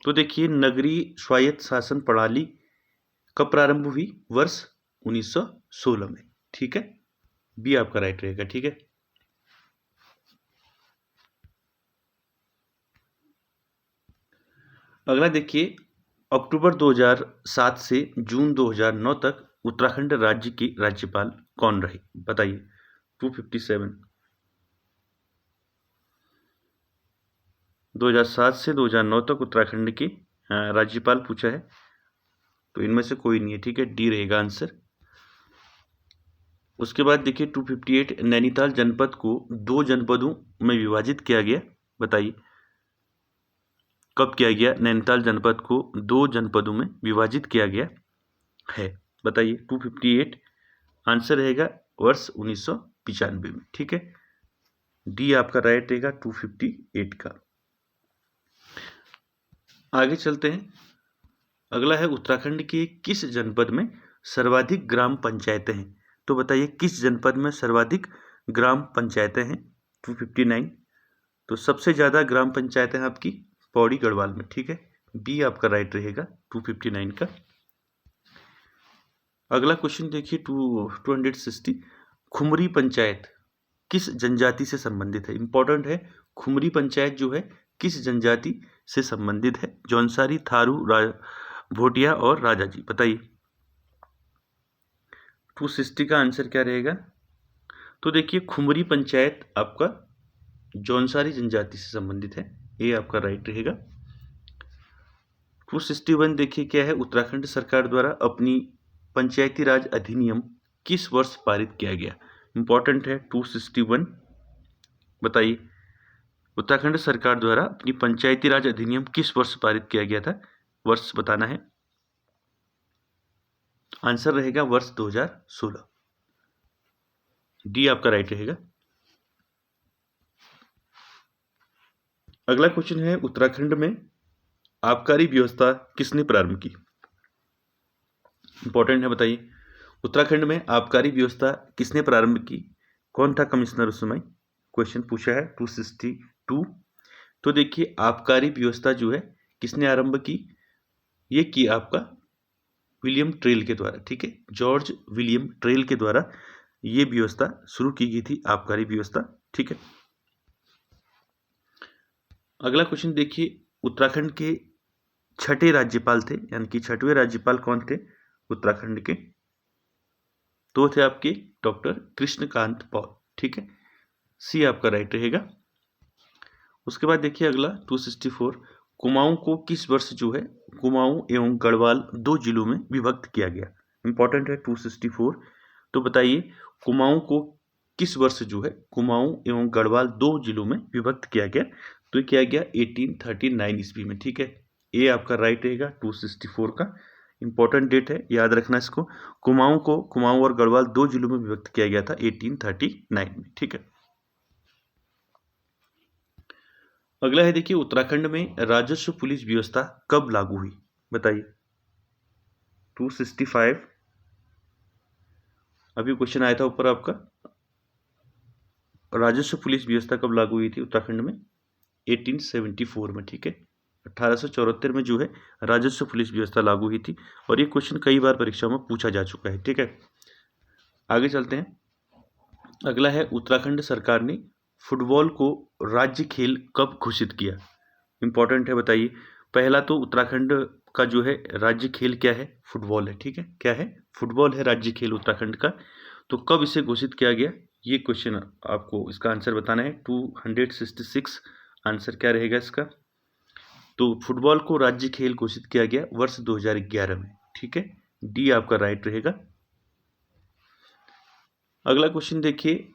Speaker 1: तो देखिए नगरीय स्वायत्त शासन प्रणाली कब प्रारंभ हुई? वर्ष 1916 में। ठीक है, बी आपका राइट रहेगा। ठीक है, अगला देखिए, अक्टूबर 2007 से जून 2009 तक उत्तराखंड राज्य के राज्यपाल कौन रहे? बताइए 257। 2007 से 2009 तक उत्तराखंड के राज्यपाल पूछा है, तो इनमें से कोई नहीं है। ठीक है, डी रहेगा आंसर। उसके बाद देखिए 258, नैनीताल जनपद को 2 जनपदों में विभाजित किया गया। बताइए कब किया गया? नैनीताल जनपद को 2 जनपदों में विभाजित किया गया है। बताइए 258, आंसर रहेगा वर्ष 1995 में। ठीक है, डी आपका राइट रहेगा 258 का। आगे चलते हैं। अगला है, उत्तराखंड के किस जनपद में सर्वाधिक ग्राम पंचायतें हैं? तो बताइए किस जनपद में सर्वाधिक ग्राम पंचायतें हैं? 259, तो सबसे ज्यादा ग्राम पंचायतें हैं आपकी पौड़ी गढ़वाल में। ठीक है, बी आपका राइट रहेगा 259 का। अगला क्वेश्चन देखिए 260, खुमरी पंचायत किस जनजाति से संबंधित है? इंपॉर्टेंट है, खुमरी पंचायत जो है किस जनजाति से संबंधित है? जौनसारी, थारू, भोटिया और राजाजी। बताइए 260 का आंसर क्या रहेगा? तो देखिए खुमरी पंचायत आपका जौनसारी जनजाति से संबंधित है, ये आपका राइट रहेगा। 261 देखिए क्या है, उत्तराखंड सरकार द्वारा अपनी पंचायती राज अधिनियम किस वर्ष पारित किया गया? इंपॉर्टेंट है 261, बताइए उत्तराखंड सरकार द्वारा अपनी पंचायती राज अधिनियम किस वर्ष पारित किया गया था? वर्ष बताना है। आंसर रहेगा वर्ष 2016। डी आपका राइट रहेगा। अगला क्वेश्चन है, उत्तराखंड में आबकारी व्यवस्था किसने प्रारंभ की? इंपॉर्टेंट है, बताइए। उत्तराखंड में आबकारी व्यवस्था किसने प्रारंभ की? कौन था कमिश्नर उस समय? क्वेश्चन पूछा है 262। तो देखिए, आबकारी व्यवस्था जो है किसने आरंभ की? ये की आपका विलियम ट्रेल के द्वारा, ठीक है, जॉर्ज विलियम ट्रेल के द्वारा ये व्यवस्था शुरू की गई थी, आबकारी व्यवस्था, ठीक है। अगला क्वेश्चन देखिए, उत्तराखंड के छठे राज्यपाल थे, यानी कि छठवें राज्यपाल कौन थे उत्तराखंड के? तो थे आपके डॉक्टर कृष्णकांत पॉल, ठीक है, सी आपका राइट रहेगा। उसके बाद देखिए अगला 264, कुमाऊं को किस वर्ष जो है कुमाऊं एवं गढ़वाल 2 जिलों में विभक्त किया गया? इंपॉर्टेंट है 264। तो बताइए, कुमाऊं को किस वर्ष जो है कुमाऊं एवं गढ़वाल 2 जिलों में विभक्त किया गया? तो किया गया 1839 ईस्वी में, ठीक है, ये आपका राइट रहेगा 264 का। इंपॉर्टेंट डेट है, याद रखना इसको। कुमाऊं और गढ़वाल 2 जिलों में विभक्त किया गया था 1839 में, ठीक है। अगला है देखिए, उत्तराखंड में राजस्व पुलिस व्यवस्था कब लागू हुई? बताइए। 265 अभी क्वेश्चन आया था ऊपर आपका, राजस्व पुलिस व्यवस्था कब लागू हुई थी उत्तराखंड में? 1874 में, ठीक है, 1874 में जो है राजस्व पुलिस व्यवस्था लागू हुई थी, और ये क्वेश्चन कई बार परीक्षाओं में पूछा जा चुका है, ठीक है। आगे चलते हैं। अगला है, उत्तराखंड सरकार ने फुटबॉल को राज्य खेल कब घोषित किया? इंपॉर्टेंट है, बताइए। पहला तो उत्तराखंड का जो है राज्य खेल क्या है? फुटबॉल है, ठीक है, क्या है? फुटबॉल है राज्य खेल उत्तराखंड का। तो कब इसे घोषित किया गया, ये क्वेश्चन आपको इसका आंसर बताना है। 266 आंसर क्या रहेगा इसका? तो फुटबॉल को राज्य खेल घोषित किया गया वर्ष 2011 में, ठीक है, डी आपका राइट रहेगा। अगला क्वेश्चन देखिए,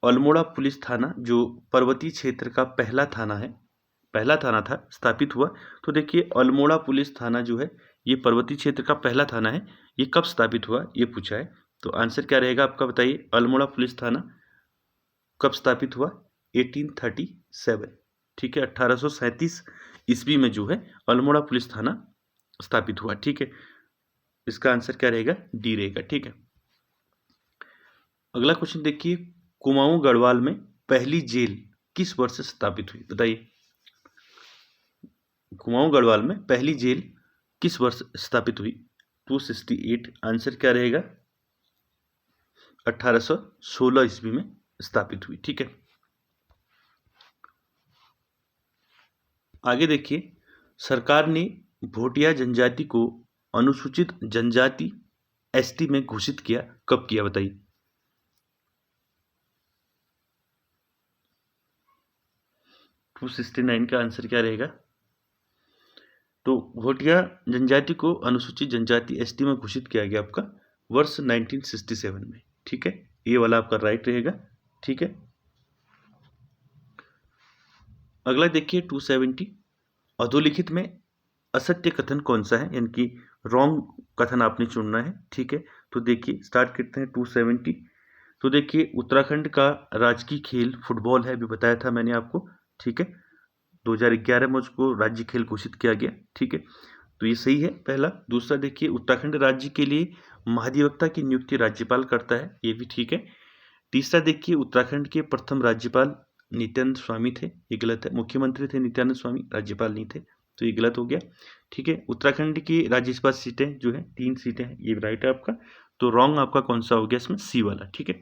Speaker 1: अल्मोड़ा पुलिस थाना जो पर्वतीय क्षेत्र का पहला थाना था, स्थापित हुआ। तो देखिए, अल्मोड़ा पुलिस थाना जो है ये पर्वतीय क्षेत्र का पहला थाना है, ये कब स्थापित हुआ ये पूछा है। तो आंसर क्या रहेगा आपका, बताइए। अल्मोड़ा पुलिस थाना कब स्थापित हुआ? 1837, ठीक है, 1837 ईस्वी में जो है अल्मोड़ा पुलिस थाना स्थापित हुआ, ठीक है, इसका आंसर क्या रहेगा? डी रहेगा, ठीक है। अगला क्वेश्चन देखिए, कुमाऊं गढ़वाल में पहली जेल किस वर्ष स्थापित हुई? बताइए। कुमाऊं गढ़वाल में पहली जेल किस वर्ष स्थापित हुई? 268 आंसर क्या रहेगा? 1816 ईस्वी में स्थापित हुई, ठीक है। आगे देखिए, सरकार ने भोटिया जनजाति को अनुसूचित जनजाति एसटी में घोषित किया, कब किया? बताइए। टू 269 का आंसर क्या रहेगा? तो भोटिया जनजाति को अनुसूचित जनजाति एसटी में घोषित किया गया आपका वर्ष 1967 में, ठीक है, ये वाला आपका राइट रहेगा, ठीक है। अगला देखिए 270, अधोलिखित में असत्य कथन कौन सा है, यानी कि रॉन्ग कथन आपने चुनना है, ठीक है। तो देखिए स्टार्ट करते हैं 270। तो देखिए, उत्तराखंड का राजकीय खेल फुटबॉल है, अभी बताया था मैंने आपको, ठीक है, 2011 में उसको राज्य खेल घोषित किया गया, ठीक है, तो ये सही है पहला। दूसरा देखिए, उत्तराखंड राज्य के लिए महाधिवक्ता की नियुक्ति राज्यपाल करता है, ये भी ठीक है। तीसरा देखिए, उत्तराखंड के प्रथम राज्यपाल नित्यानंद स्वामी थे, ये गलत है, मुख्यमंत्री थे नित्यानंद स्वामी, राज्यपाल नहीं थे, तो ये गलत हो गया, ठीक है। उत्तराखंड की राज्यसभा सीटें जो है 3 सीटें हैं, ये राइट है आपका। तो रॉन्ग आपका कौन सा हो गया इसमें? सी वाला, ठीक है।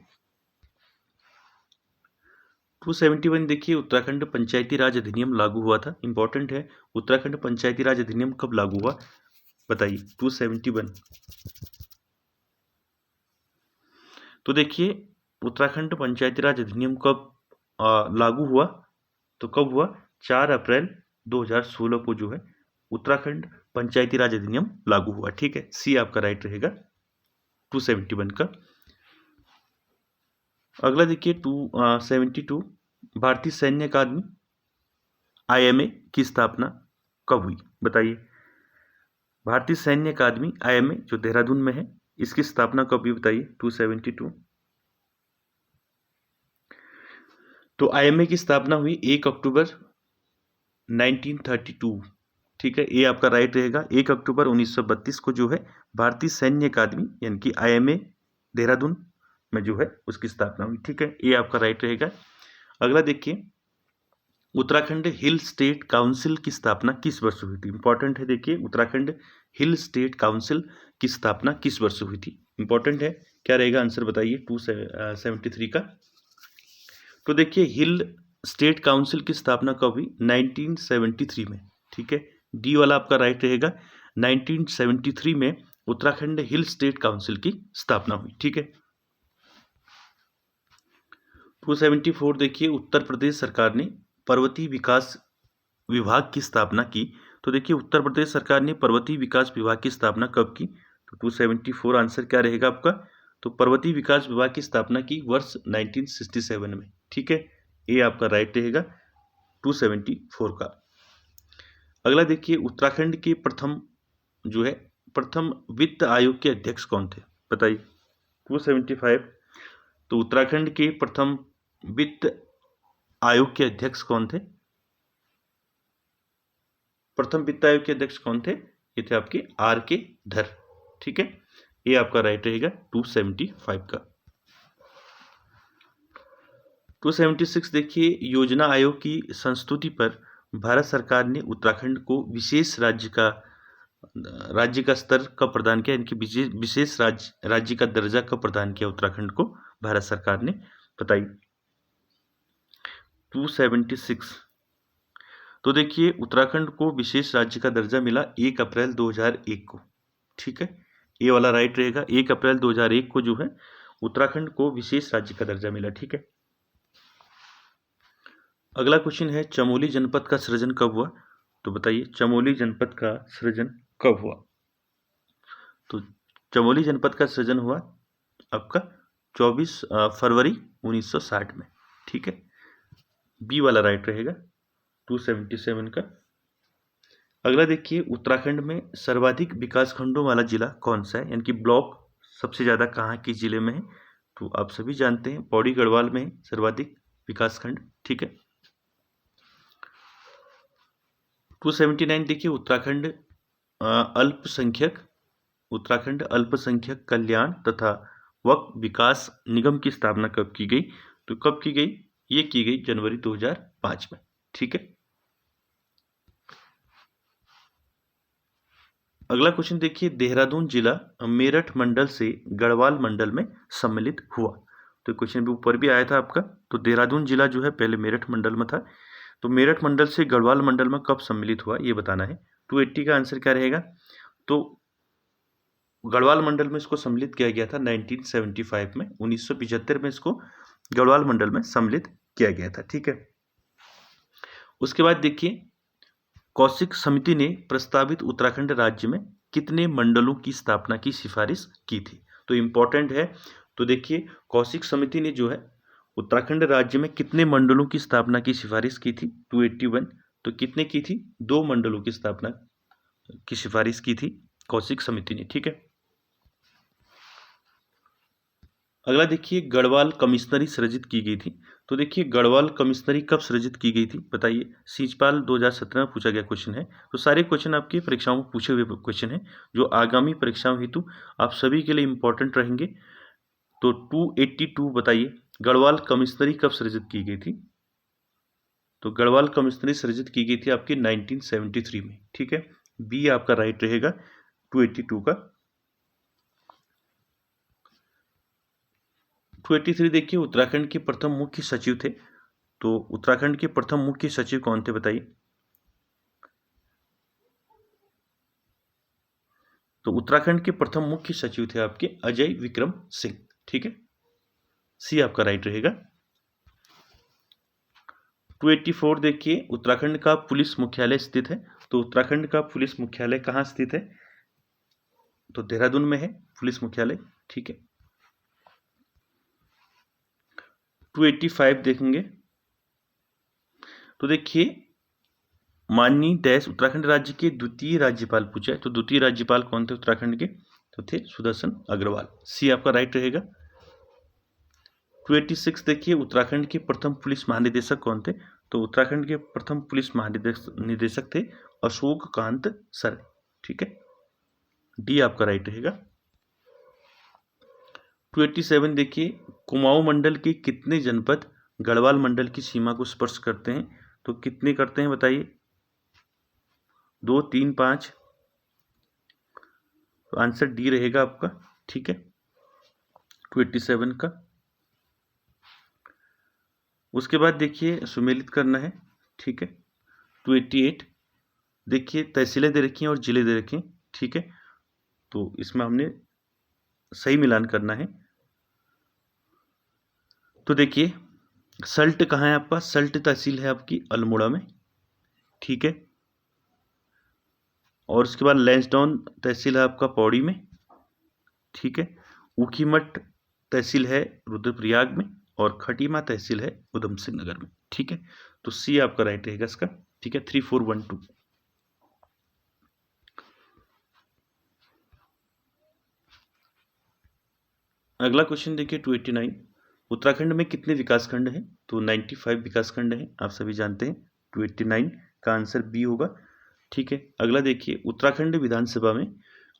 Speaker 1: 271 देखिए, उत्तराखंड पंचायती राज अधिनियम लागू हुआ था, इंपॉर्टेंट है, उत्तराखंड पंचायती राज अधिनियम कब लागू हुआ? बताइए। 271। तो देखिए, उत्तराखंड पंचायती राज अधिनियम कब लागू हुआ? तो कब हुआ? 4 अप्रैल 2016 को जो है उत्तराखंड पंचायती राज अधिनियम लागू हुआ, ठीक है, सी आपका राइट रहेगा 271 का। अगला देखिए 272, भारतीय सैन्य अकादमी आईएमए की स्थापना कब हुई बताइए। भारतीय सैन्य अकादमी आईएमए जो देहरादून में है, इसकी स्थापना कब हुई बताइए। 272। तो आईएमए की स्थापना हुई 1 अक्टूबर 1932। ठीक है, ये आपका राइट रहेगा। 1 अक्टूबर 1932 को जो है भारतीय सैन्य अकादमी यानी कि आईएमए देहरादून में जो है उसकी स्थापना हुई। ठीक है, ये आपका राइट रहेगा। अगला देखिए, उत्तराखंड हिल स्टेट काउंसिल की स्थापना किस वर्ष हुई थी। इंपॉर्टेंट है, देखिए उत्तराखंड हिल स्टेट काउंसिल की स्थापना किस वर्ष हुई थी। इंपॉर्टेंट है, क्या रहेगा आंसर बताइए 273 का। तो देखिए हिल स्टेट काउंसिल की स्थापना कब हुई। 1973 में। ठीक है, डी वाला आपका राइट रहेगा। 1973 में उत्तराखंड हिल स्टेट काउंसिल की स्थापना हुई। ठीक है, 274 देखिए, उत्तर प्रदेश सरकार ने पर्वतीय विकास विभाग की स्थापना की। तो देखिए उत्तर प्रदेश सरकार ने पर्वतीय विकास विभाग की स्थापना कब की। तो 274 आंसर क्या रहेगा आपका। तो पर्वतीय विकास विभाग की स्थापना की वर्ष 1967 में। ठीक है, ये आपका राइट रहेगा 274 का। अगला देखिए, उत्तराखंड के प्रथम जो है प्रथम वित्त आयोग के अध्यक्ष कौन थे बताइए। 275। तो उत्तराखंड के प्रथम वित्त आयोग के अध्यक्ष कौन थे। प्रथम वित्त आयोग के अध्यक्ष कौन थे, ये थे आपके आर के धर। ठीक है, ये आपका राइट रहेगा 275 का। 276 देखिए, योजना आयोग की संस्तुति पर भारत सरकार ने उत्तराखंड को विशेष राज्य का स्तर कब प्रदान किया, इनकी विशेष राज्य का दर्जा कब प्रदान किया उत्तराखंड को भारत सरकार ने बताइए। 276। तो देखिए उत्तराखंड को विशेष राज्य का दर्जा मिला 1 अप्रैल 2001 को। ठीक है, ये वाला राइट रहेगा। 1 अप्रैल 2001 को जो है उत्तराखंड को विशेष राज्य का दर्जा मिला। ठीक है, अगला क्वेश्चन है, चमोली जनपद का सृजन कब हुआ। तो बताइए चमोली जनपद का सृजन कब हुआ। तो चमोली जनपद का सृजन हुआ आपका 24 फरवरी 1960 में। ठीक है, बी वाला राइट रहेगा 277 का। अगला देखिए, उत्तराखंड में सर्वाधिक विकास खंडों वाला जिला कौन सा है, यानी कि ब्लॉक सबसे ज़्यादा कहाँ के जिले में है। तो आप सभी जानते हैं पौड़ी गढ़वाल में है सर्वाधिक विकास खंड। ठीक है, 279 देखिए, उत्तराखंड अल्पसंख्यक कल्याण तथा वक्फ विकास निगम की स्थापना कब की गई। तो कब की गई, ये की गई जनवरी 2005 में। ठीक है, अगला क्वेश्चन देखिए, देहरादून जिला मेरठ मंडल से गढ़वाल मंडल में सम्मिलित हुआ। तो क्वेश्चन भी ऊपर भी आया था आपका। तो देहरादून जिला जो है पहले मेरठ मंडल में था, तो मेरठ मंडल से गढ़वाल मंडल में कब सम्मिलित हुआ ये बताना है। 280 का आंसर क्या रहेगा। तो गढ़वाल मंडल में इसको सम्मिलित किया गया था 1975 में। 1975 में इसको गढ़वाल मंडल में सम्मिलित किया गया था। ठीक है, उसके बाद देखिए, कौशिक समिति ने प्रस्तावित उत्तराखंड राज्य में कितने मंडलों की स्थापना की सिफारिश की थी। तो इंपॉर्टेंट है, तो देखिए कौशिक समिति ने जो है उत्तराखंड राज्य में कितने मंडलों की स्थापना की सिफारिश की थी। 281। तो कितने की थी, 2 मंडलों की स्थापना की सिफारिश की थी कौशिक समिति ने। ठीक है, अगला देखिए, गढ़वाल कमिश्नरी सृजित की गई थी। तो देखिए गढ़वाल कमिश्नरी कब सृजित की गई थी बताइए। सीजपाल 2017 में पूछा गया क्वेश्चन है। तो सारे क्वेश्चन आपकी परीक्षाओं में पूछे हुए क्वेश्चन है जो आगामी परीक्षाओं हेतु आप सभी के लिए इंपॉर्टेंट रहेंगे। तो 282 बताइए, गढ़वाल कमिश्नरी कब सृजित की गई थी। तो गढ़वाल कमिश्नरी सृजित की गई थी आपकी 1973 में। ठीक है, बी आपका राइट रहेगा 282 का। 283 देखिए, उत्तराखंड के प्रथम मुख्य सचिव थे। तो उत्तराखंड के प्रथम मुख्य सचिव कौन थे बताइए। तो उत्तराखंड के प्रथम मुख्य सचिव थे आपके अजय विक्रम सिंह। ठीक है, सी आपका राइट रहेगा। 284 देखिए, उत्तराखंड का पुलिस मुख्यालय स्थित है। तो उत्तराखंड का पुलिस मुख्यालय कहाँ स्थित है। तो देहरादून में है पुलिस मुख्यालय। ठीक है, 285 देखेंगे। तो देखिए माननीय डैश उत्तराखंड राज्य के द्वितीय राज्यपाल पूछा है, तो द्वितीय राज्यपाल कौन थे उत्तराखंड के? तो थे सुदर्शन अग्रवाल। सी आपका राइट रहेगा। 286 देखिए, उत्तराखंड के प्रथम पुलिस महानिदेशक कौन थे? तो उत्तराखंड के प्रथम पुलिस महानिदेशक थे अशोक कांत सर। ठीक है, डी आपका राइट रहेगा। 287 देखिए, कुमाऊं मंडल के कितने जनपद गढ़वाल मंडल की सीमा को स्पर्श करते हैं? तो कितने करते हैं बताइए? 2, 3, 5। तो आंसर डी रहेगा आपका। ठीक है, 287 का। उसके बाद देखिए सुमेलित करना है। ठीक है, 288 देखिए, तहसीलें दे रखी हैं और जिले दे रखे हैं। ठीक है, तो इसमें हमने सही मिलान करना है। तो देखिए सल्ट कहाँ है आपका? सल्ट तहसील है आपकी अल्मोड़ा में। ठीक है, और उसके बाद लैंसडाउन तहसील है आपका पौड़ी में। ठीक है, ऊखीमठ तहसील है रुद्रप्रयाग में, और खटीमा तहसील है उधम सिंह नगर में। ठीक है, तो सी आपका राइट रहेगा इसका। ठीक है, 3412। अगला क्वेश्चन देखिए 289, उत्तराखंड में कितने विकास खंड हैं? तो 95 विकास खंड हैं, आप सभी जानते हैं। 289 का आंसर बी होगा। ठीक है, अगला देखिए, उत्तराखंड विधानसभा में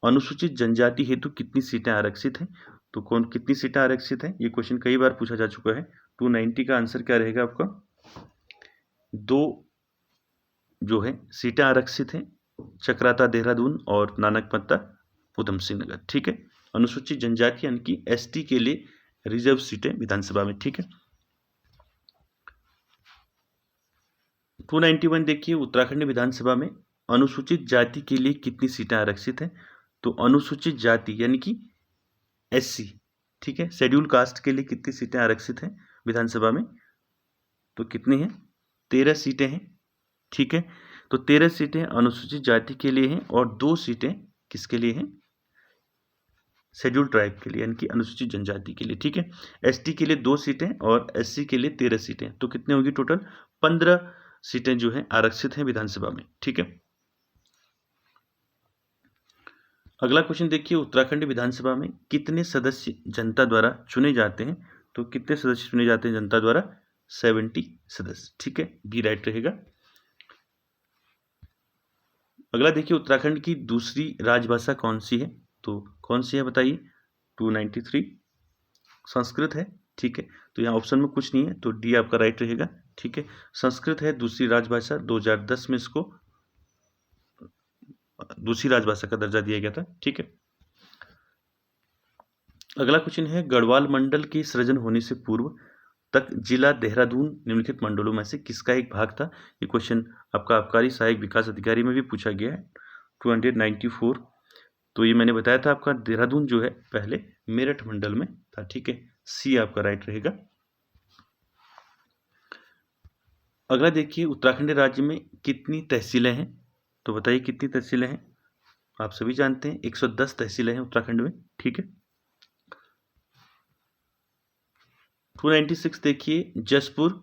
Speaker 1: अनुसूचित जनजाति हेतु कितनी सीटें आरक्षित हैं? तो कितनी सीटें आरक्षित हैं? ये क्वेश्चन कई बार पूछा जा चुका है। 290 का आंसर क्या रहेगा आपका? 2 जो है सीटें आरक्षित हैं, चक्राता देहरादून और नानकमत्ता उधम सिंह नगर। ठीक है, अनुसूचित जनजाति यानी कि एसटी के लिए रिजर्व सीटें विधानसभा में। ठीक है, 291 देखिए, उत्तराखंड विधानसभा में अनुसूचित जाति के लिए कितनी सीटें आरक्षित हैं? तो अनुसूचित जाति यानी कि एससी, ठीक है, शेड्यूल कास्ट के लिए कितनी सीटें आरक्षित हैं विधानसभा में? तो कितनी हैं? 13 सीटें हैं। ठीक है, तो 13 सीटें अनुसूचित जाति के लिए हैं और 2 सीटें किसके लिए हैं? शेड्यूल ट्राइब के लिए यानी कि अनुसूचित जनजाति के लिए। ठीक है, एसटी के लिए 2 सीटें और एससी के लिए 13 सीटें, तो कितने होगी टोटल? 15 सीटें जो हैं आरक्षित हैं विधानसभा में। ठीक है, अगला क्वेश्चन देखिए, उत्तराखंड विधानसभा में कितने सदस्य जनता द्वारा चुने जाते हैं? तो कितने सदस्य चुने जाते हैं जनता द्वारा? 70 सदस्य। ठीक है, बी राइट रहेगा। अगला देखिए, उत्तराखंड की दूसरी राजभाषा कौन सी है? तो कौन सी है बताइए? 293 संस्कृत है। ठीक है, तो यहाँ ऑप्शन में कुछ नहीं है, तो डी आपका राइट रहेगा। ठीक है, संस्कृत है दूसरी राजभाषा। 2010 में इसको दूसरी राजभाषा का दर्जा दिया गया था। ठीक है, अगला क्वेश्चन है, गढ़वाल मंडल के सृजन होने से पूर्व तक जिला देहरादून निम्नलिखित मंडलों में से किसका एक भाग था? ये क्वेश्चन आपका आबकारी सहायक विकास अधिकारी में भी पूछा गया है। 294, तो ये मैंने बताया था आपका देहरादून जो है पहले मेरठ मंडल में था। ठीक है, सी आपका राइट रहेगा। अगला देखिए, उत्तराखंड राज्य में कितनी तहसीलें हैं? तो बताइए कितनी तहसीलें हैं? आप सभी जानते हैं 110 तहसीलें हैं उत्तराखंड में। ठीक है, 296 देखिए, जसपुर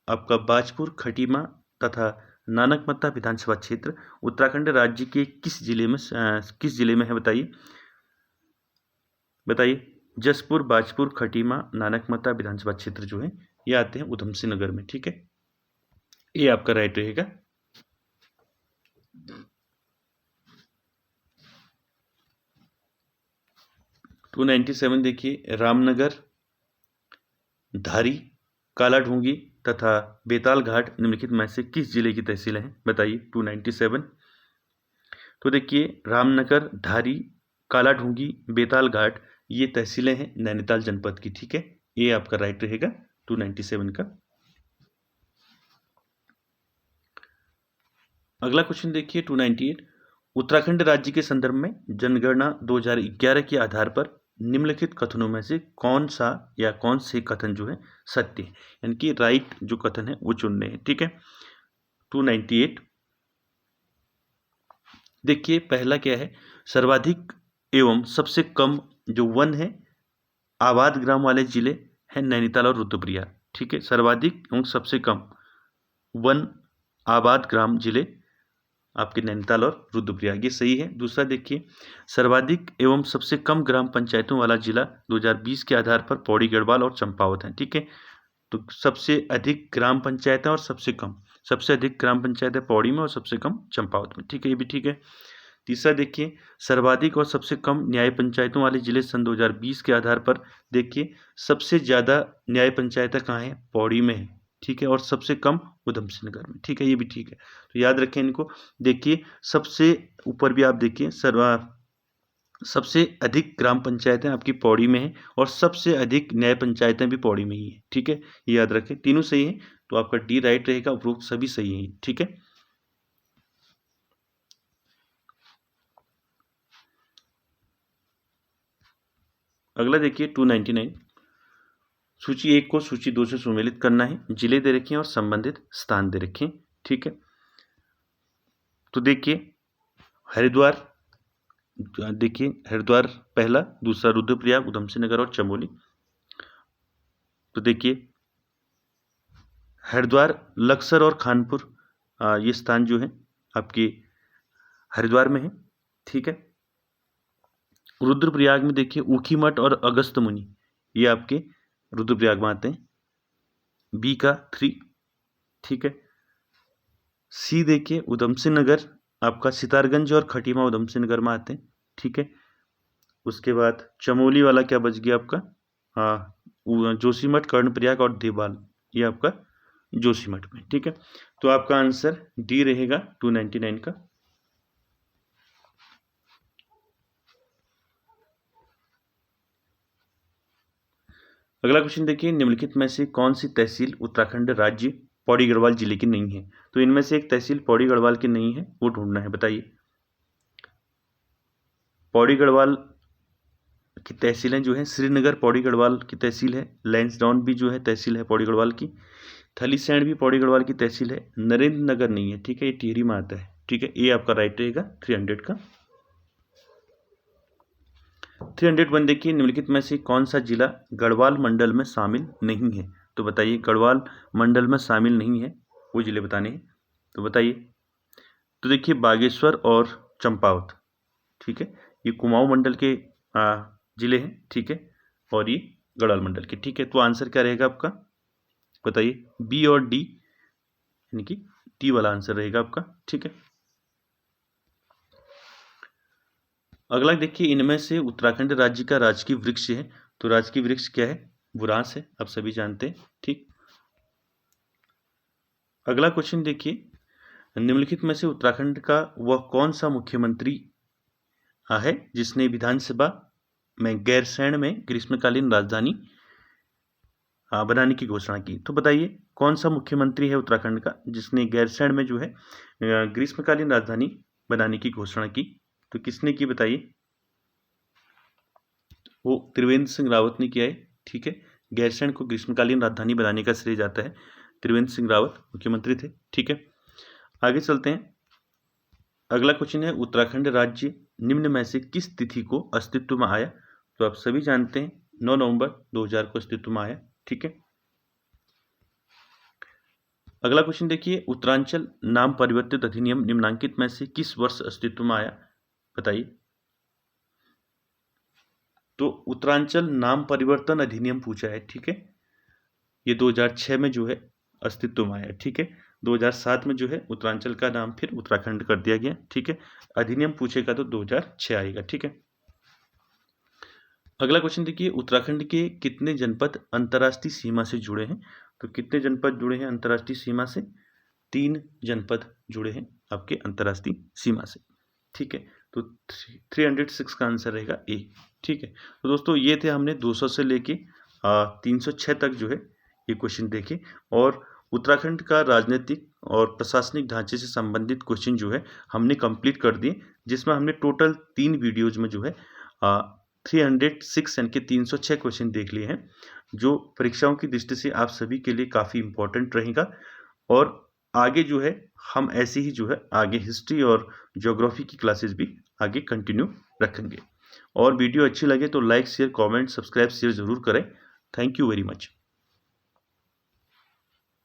Speaker 1: आपका बाजपुर, खटीमा तथा नानकमत्ता विधानसभा क्षेत्र उत्तराखंड राज्य के किस जिले में है? बताइए जसपुर, बाजपुर, खटीमा, नानकमत्ता विधानसभा क्षेत्र जो है ये आते हैं उधम सिंह नगर में। ठीक है, ये आपका राइट रहेगा। टू 97 देखिए, रामनगर, धारी, कालाढूंगी तथा बेताल घाट निम्नलिखित में से किस जिले की तहसीलें हैं? बताइए 297। तो देखिए रामनगर, धारी, कालाढूंगी, बेताल घाट ये तहसीलें हैं नैनीताल जनपद की। ठीक है, ये आपका राइट रहेगा 297 का। अगला क्वेश्चन देखिए 298, उत्तराखंड राज्य के संदर्भ में जनगणना 2011 के आधार पर निम्नलिखित कथनों में से कौन से कथन जो है सत्य है, यानी कि राइट जो कथन है वो चुनने हैं। ठीक है, 298 देखिए, पहला क्या है? सर्वाधिक एवं सबसे कम जो वन है आबाद ग्राम वाले जिले हैं नैनीताल और रुद्रप्रयाग। ठीक है, सर्वाधिक एवं सबसे कम वन आबाद ग्राम जिले आपके नैनीताल और रुद्रप्रयाग, ये सही है। दूसरा देखिए, सर्वाधिक एवं सबसे कम ग्राम पंचायतों वाला जिला 2020 के आधार पर पौड़ी, गढ़वाल और चंपावत है। ठीक है, तो सबसे अधिक ग्राम पंचायत है और सबसे कम, सबसे अधिक ग्राम पंचायत है पौड़ी में और सबसे कम चंपावत में। ठीक है, ये भी ठीक है। तीसरा देखिए, सर्वाधिक और सबसे कम न्याय पंचायतों वाले जिले सन 2020 के आधार पर देखिए, सबसे ज़्यादा न्याय पंचायतें कहाँ हैं? पौड़ी में है। ठीक है, और सबसे कम उधम सिंह नगर में। ठीक है, ये भी ठीक है, तो याद रखें इनको। देखिए, सबसे ऊपर भी आप देखिए, सबसे अधिक ग्राम पंचायतें आपकी पौड़ी में है और सबसे अधिक न्याय पंचायतें भी पौड़ी में ही है। ठीक है, ये याद रखें, तीनों सही है, तो आपका डी राइट रहेगा, उपरोक्त सभी सही है। ठीक है, अगला देखिए 299, सूची 1 को सूची 2 से सुमेलित करना है। जिले दे रखे हैं और संबंधित स्थान दे रखे हैं। ठीक है, तो देखिए हरिद्वार, देखिए हरिद्वार पहला, दूसरा रुद्रप्रयाग, उधमसिंह नगर और चमोली। तो देखिए हरिद्वार, लक्सर और खानपुर, ये स्थान जो है आपके हरिद्वार में है। ठीक है, रुद्रप्रयाग में देखिए ऊखी मठ और अगस्त मुनि, ये आपके रुद्रप्रयाग में आते हैं, बी का 3। ठीक है, सी देखिए उधमसिंह नगर, आपका सितारगंज और खटीमा उधमसिंह नगर में आते हैं। ठीक है, उसके बाद चमोली वाला क्या बच गया आपका? हाँ, जोशीमठ, कर्णप्रयाग और देवाल, ये आपका जोशीमठ में। ठीक है, तो आपका आंसर डी रहेगा 299 का। अगला क्वेश्चन देखिए, निम्नलिखित में से कौन सी तहसील उत्तराखंड राज्य पौड़ी गढ़वाल जिले की नहीं है? तो इनमें से एक तहसील पौड़ी गढ़वाल की नहीं है, वो ढूंढना है, बताइए। पौड़ी गढ़वाल की तहसीलें जो है, श्रीनगर पौड़ी गढ़वाल की तहसील है, लैंसडाउन भी जो है तहसील है पौड़ी गढ़वाल की, थलीसैंड भी पौड़ी गढ़वाल की तहसील है, नरेंद्र नगर नहीं है। ठीक है, ये टिहरी में आता है। ठीक है, ये आपका राइट रहेगा 300 का। 301 देखिए, निम्नलिखित में से कौन सा जिला गढ़वाल मंडल में शामिल नहीं है? तो बताइए, गढ़वाल मंडल में शामिल नहीं है, वो जिले बताने हैं, तो बताइए। तो देखिए बागेश्वर और चंपावत, ठीक है, ये कुमाऊं मंडल के जिले हैं। ठीक है, और ये गढ़वाल मंडल के। ठीक है, तो आंसर क्या रहेगा आपका, बताइए। बी और डी, यानी कि टी वाला आंसर रहेगा आपका। ठीक है, अगला देखिए, इनमें से उत्तराखंड राज्य का राजकीय वृक्ष है, तो राजकीय वृक्ष क्या है? बुरांस है, आप सभी जानते हैं। ठीक, अगला क्वेश्चन देखिए, निम्नलिखित में से उत्तराखंड का वह कौन सा मुख्यमंत्री है जिसने विधानसभा में गैरसैंण में ग्रीष्मकालीन राजधानी बनाने की घोषणा की? तो बताइए, कौन सा मुख्यमंत्री है उत्तराखंड का जिसने गैरसैंण में जो है ग्रीष्मकालीन राजधानी बनाने की घोषणा की? तो किसने की, बताइए। वो त्रिवेंद्र सिंह रावत ने किया है। ठीक है, गैरसैंण को ग्रीष्मकालीन राजधानी बनाने का श्रेय जाता है, त्रिवेंद्र सिंह रावत मुख्यमंत्री थे। ठीक है, आगे चलते हैं। अगला क्वेश्चन है, उत्तराखंड राज्य निम्न में से किस तिथि को अस्तित्व में आया? तो आप सभी जानते हैं 9 नवंबर 2000 को अस्तित्व में आया। ठीक है, अगला क्वेश्चन देखिए, उत्तरांचल नाम परिवर्तित अधिनियम निम्नांकित में से किस वर्ष अस्तित्व में आया? बताइए। तो उत्तरांचल नाम परिवर्तन अधिनियम पूछा है। ठीक है, ये 2006 में जो है अस्तित्व में आया। ठीक है, 2007 में जो है उत्तरांचल का नाम फिर उत्तराखंड कर दिया गया। ठीक है, अधिनियम पूछेगा तो 2006 आएगा। ठीक है, अगला क्वेश्चन देखिए, उत्तराखंड के कितने जनपद अंतर्राष्ट्रीय सीमा से जुड़े हैं? तो कितने जनपद जुड़े हैं अंतर्राष्ट्रीय सीमा से? 3 जनपद जुड़े हैं आपके अंतर्राष्ट्रीय सीमा से। ठीक है, तो 306 का आंसर रहेगा ए। ठीक है, तो दोस्तों ये थे, हमने 200 से लेके 306 तक जो है ये क्वेश्चन देखे, और उत्तराखंड का राजनीतिक और प्रशासनिक ढांचे से संबंधित क्वेश्चन जो है हमने कंप्लीट कर दिए, जिसमें हमने टोटल 3 वीडियोज में जो है 306 यानी कि 306 क्वेश्चन देख लिए हैं, जो परीक्षाओं की दृष्टि से आप सभी के लिए काफ़ी इंपॉर्टेंट रहेगा। और आगे जो है हम ऐसे ही जो है आगे हिस्ट्री और ज्योग्राफी की क्लासेस भी आगे कंटिन्यू रखेंगे। और वीडियो अच्छी लगे तो like, share, comment, subscribe, share ज़रूर करें। Thank you very much.